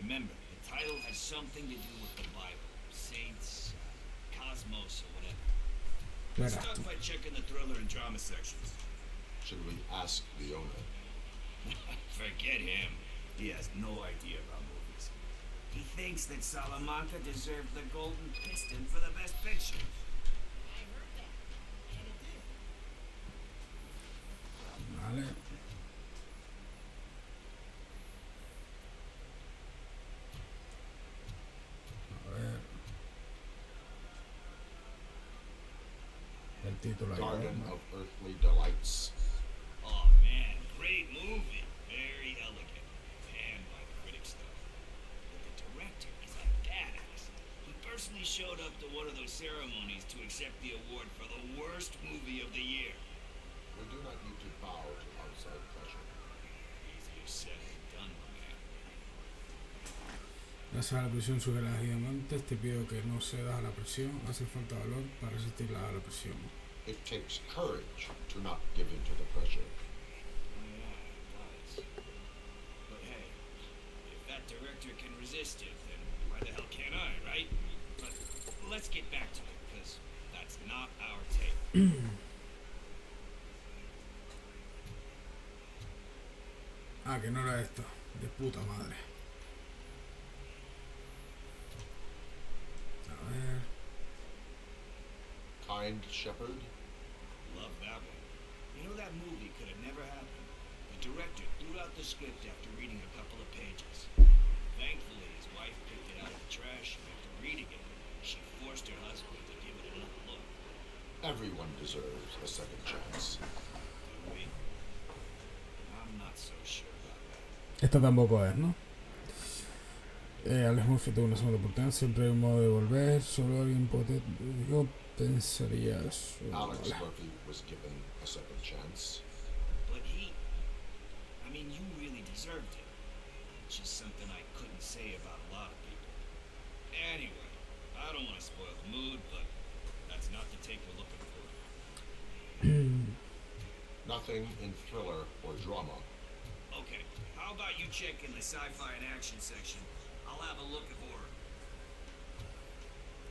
Remember, the title has something to do with the Bible, saints, cosmos, or whatever. Let's start by checking the thriller and drama sections. Should we ask the owner? Forget him. He has no idea about movies. He thinks that Salamanca deserved the Golden Piston for the best picture. Vale. A ver. El título ahí. Garden of Earthly Delights. Oh man, great movie. Very elegant. Panned by critics though. But the director is a badass. He personally showed up to one of those ceremonies to accept the award for the worst movie of the year. We do not need to bow to outside pressure. Easier said than done, my man. Gracias a la presión sube las diamantes. Te pido que no cedas a la presión. Hace falta valor para resistir a la presión. It takes courage to not give in to the pressure. Yeah, it does. But hey, if that director can resist it, then why the hell can't I, right? But let's get back to it, because that's not our tape. Ah, que no era esto. De puta madre. mind, Shepard? Love that one. You know, that movie could have never happened. The director threw out the script after reading a couple of pages. Thankfully, his wife picked it out of the trash, and after reading it, she forced her husband to give it another look. Everyone deserves a second chance. Do we? I'm not so sure about that. Esta tampoco es, ¿no? Alex Murphy tuvo una segunda oportunidad, siempre hay un modo de volver, solo alguien potente. Yo pensaría eso. Alex Vale. Murphy was given a second chance. But I mean, you really deserved it. Which is something I couldn't say about a lot of people. Anyway, I don't want to spoil the mood, but that's not the tape we're looking for. Nothing in thriller or drama. Okay, how about you check in the sci-fi and action section? I'll have a look at horror.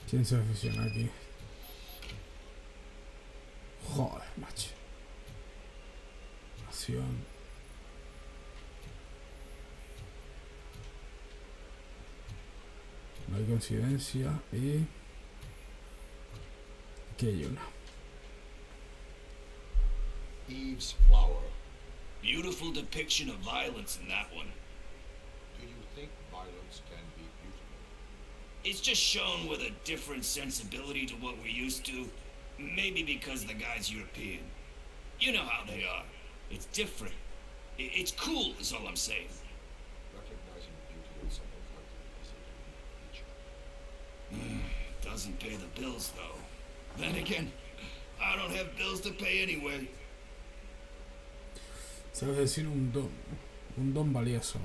Ciencia ficción aquí. Joder, macho. Acción. No hay coincidencia y... aquí hay una. Eve's Flower. Beautiful depiction of violence in that one. Do you think violence can be beautiful? It's just shown with a different sensibility to what we're used to. Maybe because the guy's European. You know how they are. It's different. It's cool, is all I'm saying. Recognizing beauty in something ugly is a unique feature. Doesn't pay the bills, though. Then again, I don't have bills to pay anyway. Sabes decir un don valioso.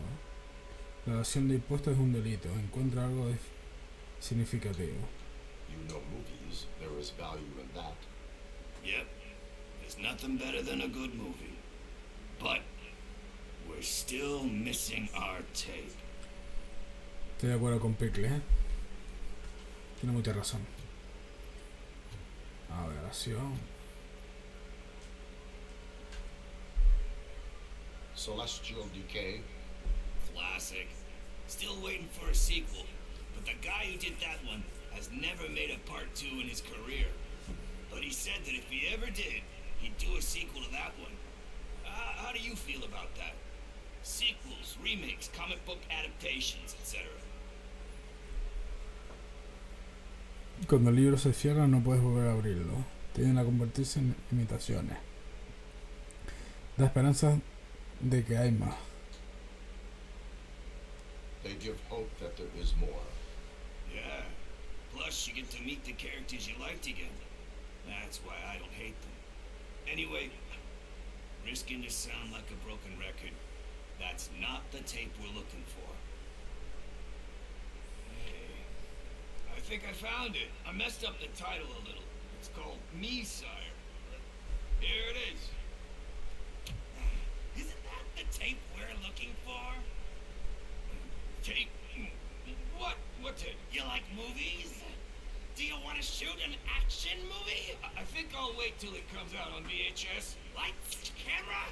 La evasión de impuestos es un delito. Encuentra algo significativo. You know movies. There is value in that. Yep. There's nothing better than a good movie. But we're still missing our tape. Estoy de acuerdo con Pickle, ¿eh? Tiene mucha razón. A ver, acción. Celestial Decay. Classic. Still waiting for a sequel. But the guy who did that one has never made a part 2 in his career. But he said that if he ever did, he'd do a sequel to that one. How do you feel about that? Sequels, remakes, comic book adaptations, etc. Cuando el libro se cierra no puedes volver a abrirlo. Tienden a convertirse en imitaciones. Da esperanza de que hay más. They give hope that there is more. Yeah. Plus, you get to meet the characters you liked again. That's why I don't hate them. Anyway, risking to sound like a broken record, that's not the tape we're looking for. Hey, I think I found it. I messed up the title a little. It's called Me, Sire. Here it is. Isn't that the tape we're looking for? Tape? What? What tape? You like movies? Do you want to shoot an action movie? I think I'll wait till it comes out on VHS. Lights, camera,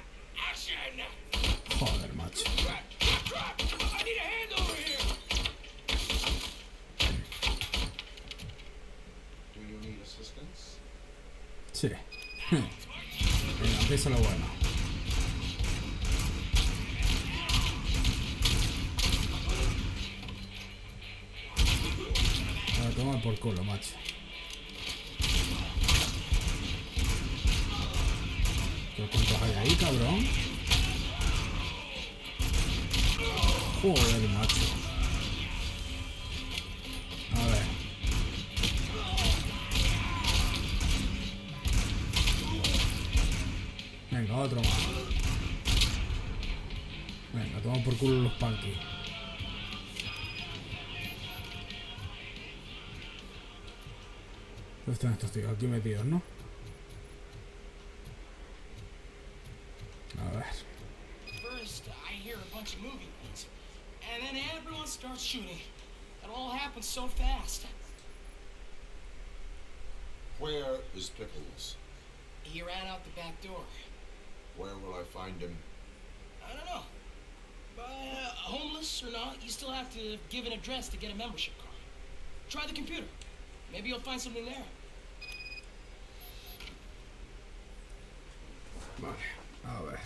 action! Joder, macho. Crap! Crap! I need a hand over here! Do you need assistance? Sí. Venga, empieza lo bueno. A tomar por culo, macho. ¿Pero cuántos hay ahí, cabrón? Joder, macho. A ver. Venga, otro más. Venga, toma por culo los punkies. ¿Dónde están estos tíos? Aquí metidos, ¿no? A ver. First, I hear a bunch of moving things, and then everyone starts shooting. It all happens so fast. Where is Pickles? He ran out the back door. Where will I find him? I don't know. But homeless or not, you still have to give an address to get a membership card. Try the computer. Maybe you'll find something there. Vale, a ver.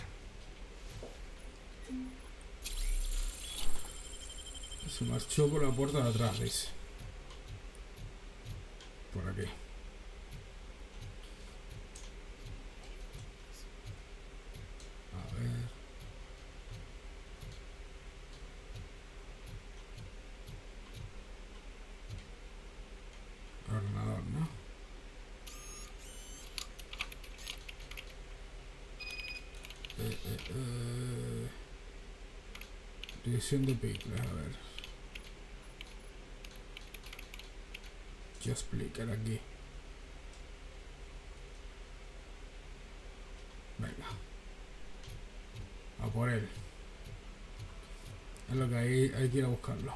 Se marchó por la puerta de atrás, dice. Por aquí. A ver. Ordenador, ¿no? División de píxeles, a ver. Just explicar aquí. Venga. A por él. Es lo que hay que ir a buscarlo.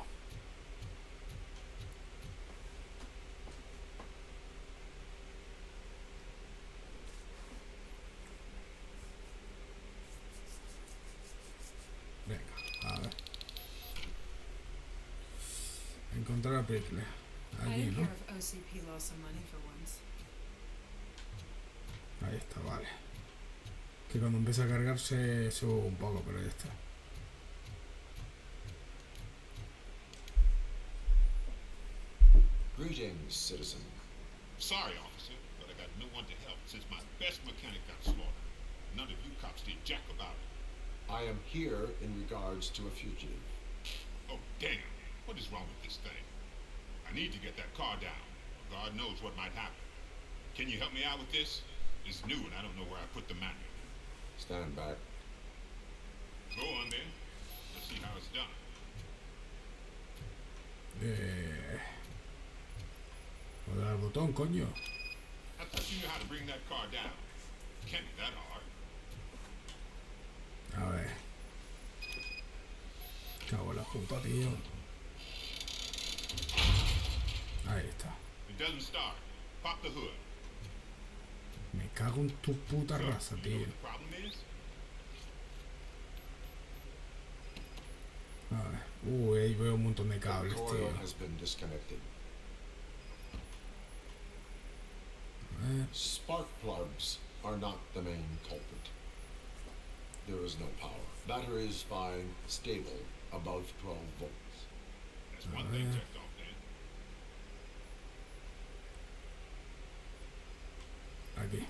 Venga, a ver. Encontrar a Prickle. Aquí, ¿no? Ahí está, vale. Que cuando empieza a cargarse sube un poco, pero ya está. Greetings, citizen. Sorry, officer, but I got no one to help since my best mechanic got slaughtered. None of you cops did jack about it. I am here in regards to a fugitive. Oh, damn. What is wrong with this thing? I need to get that car down. God knows what might happen. Can you help me out with this? It's new and I don't know where I put the manual. Stand back. Go on then. Let's see how it's done. Joder al botón, coño. I thought you knew how to bring that car down. Can't be that hard. A ver. Cago en la puta, tío. Ahí está. It doesn't start. Pop the hood. Me cago en tu puta raza, tío. The problem is? A ver. Ahí veo un montón de cables, The tío. coil has been disconnected. Spark plugs are not the main culprit. There is no power. Battery is fine, stable, above 12 volts. That's one thing checked off then. Aquí.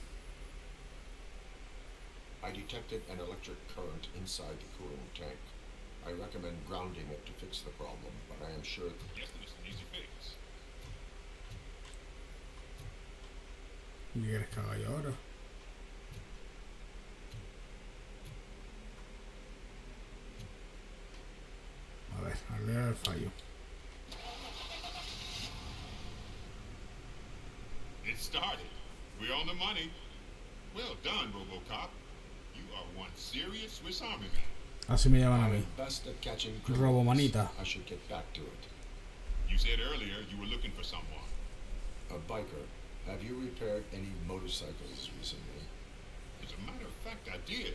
I detected an electric current inside the cooling tank. I recommend grounding it to fix the problem, but I am sure... Yes, it's an easy fix. ¿Qué quieres que haga yo ahora? A ver, arreglar el fallo. It started. We're on the money. Well done, RoboCop. You are one serious Swiss Army man. Así me llaman a mí. Best at catching Robomanita. I should get back to it. You said earlier you were looking for someone. A biker. Have you repaired any motorcycles recently? As a matter of fact, I did.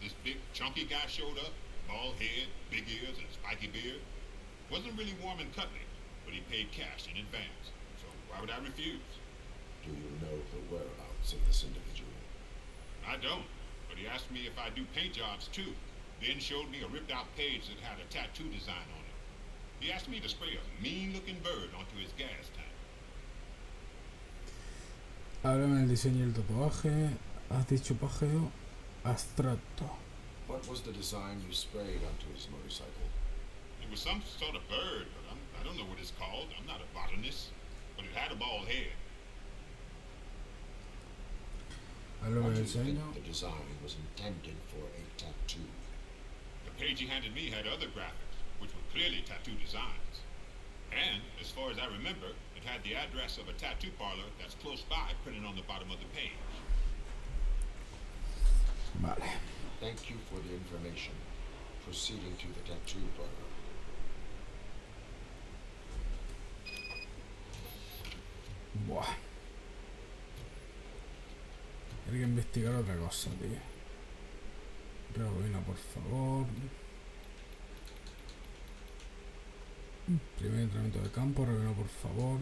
This big, chunky guy showed up. Bald head, big ears, and spiky beard. Wasn't really warm and cuddly, but he paid cash in advance. So why would I refuse? Do you know the whereabouts of this individual? I don't, but he asked me if I do paint jobs too. Then showed me a ripped out page that had a tattoo design on it. He asked me to spray a mean looking bird onto his gas tank. Háblame del diseño del tatuaje. Has dicho pajeo abstracto. What was the design you sprayed onto his motorcycle? It was some sort of bird, but I don't know what it's called. I'm not a botanist. But it had a bald head. Háblame del Why do you think diseño. the design was intended for a tattoo? The page he handed me had other graphics, which were clearly tattoo designs. And, as far as I remember, it had the address of a tattoo parlor that's close by printed on the bottom of the page. Vale. Thank you for the information. Proceeding to the tattoo parlor. Buah. Hay que investigar otra cosa, tío. Rebobina, por favor. Primer entrenamiento de campo, rebobina, por favor.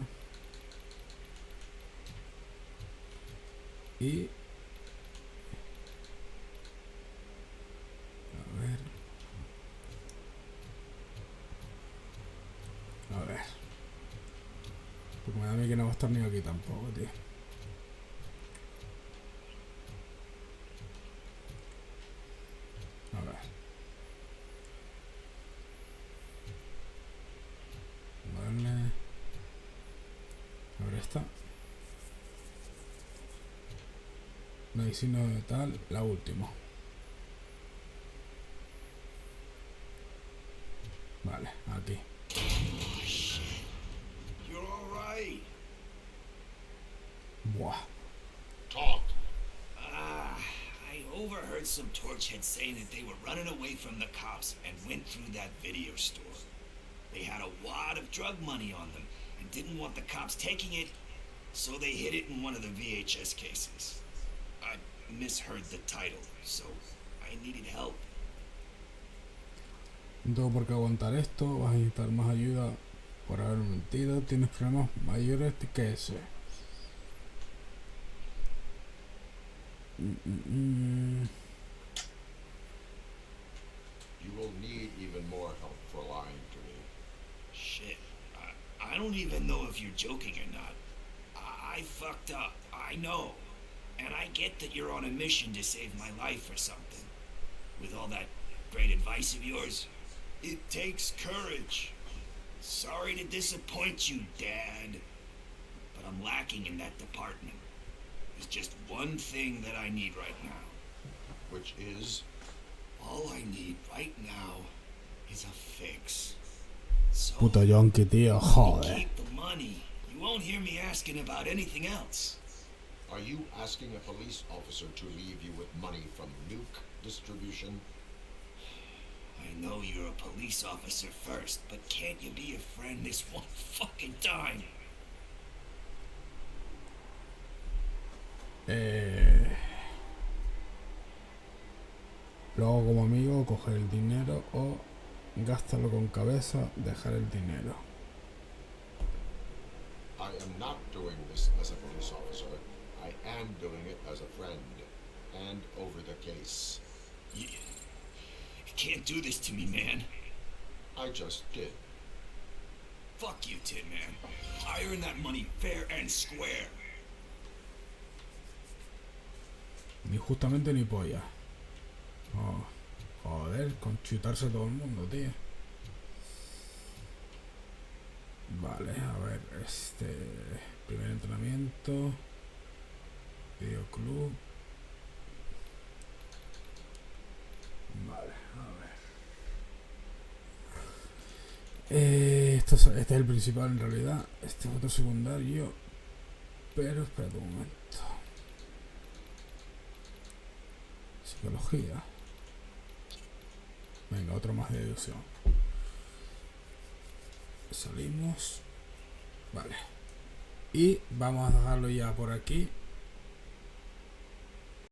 Porque me da a mí que no va a estar ni aquí tampoco, tío. A ver. Vale. Ahora está. Medicina de tal, la última. Vale, aquí. You're all right. Buah. Talk. I overheard some torchheads saying that they were running away from the cops and went through that video store. They had a wad of drug money on them and didn't want the cops taking it, so they hid it in one of the VHS cases. I misheard the title, so I needed help. No tengo por qué aguantar esto. Vas a necesitar más ayuda por haber mentido. Tienes problemas mayores que ese. You will need even more help for lying to me. Shit, I don't even know if you're joking or not. I fucked up, I know. And I get that you're on a mission to save my life or something. With all that great advice of yours, it takes courage. Sorry to disappoint you, Dad. But I'm lacking in that department. There's just one thing that I need right now. Which is? All I need right now is a fix. So, Puto yonki, tío, joder. keep the money. You won't hear me asking about anything else. Are you asking a police officer to leave you with money from nuke distribution? I know you're a police officer first, but can't you be a friend this one fucking time? Lo hago como amigo, coger el dinero o gástalo con cabeza, dejar el dinero. I am not doing this as a police officer. I am doing it as a friend. Hand over the case. You can't do this to me, man. I just did. Fuck you, Tin Man. I earned that money fair and square. Ni justamente ni polla. Oh, joder, con chutarse todo el mundo, tío. Vale, a ver, primer entrenamiento. Videoclub. Vale, a ver. Este es el principal en realidad. Este es otro secundario. Pero espérate un momento. Psicología. Venga, otro más de deducción. Salimos. Vale. Y vamos a dejarlo ya por aquí.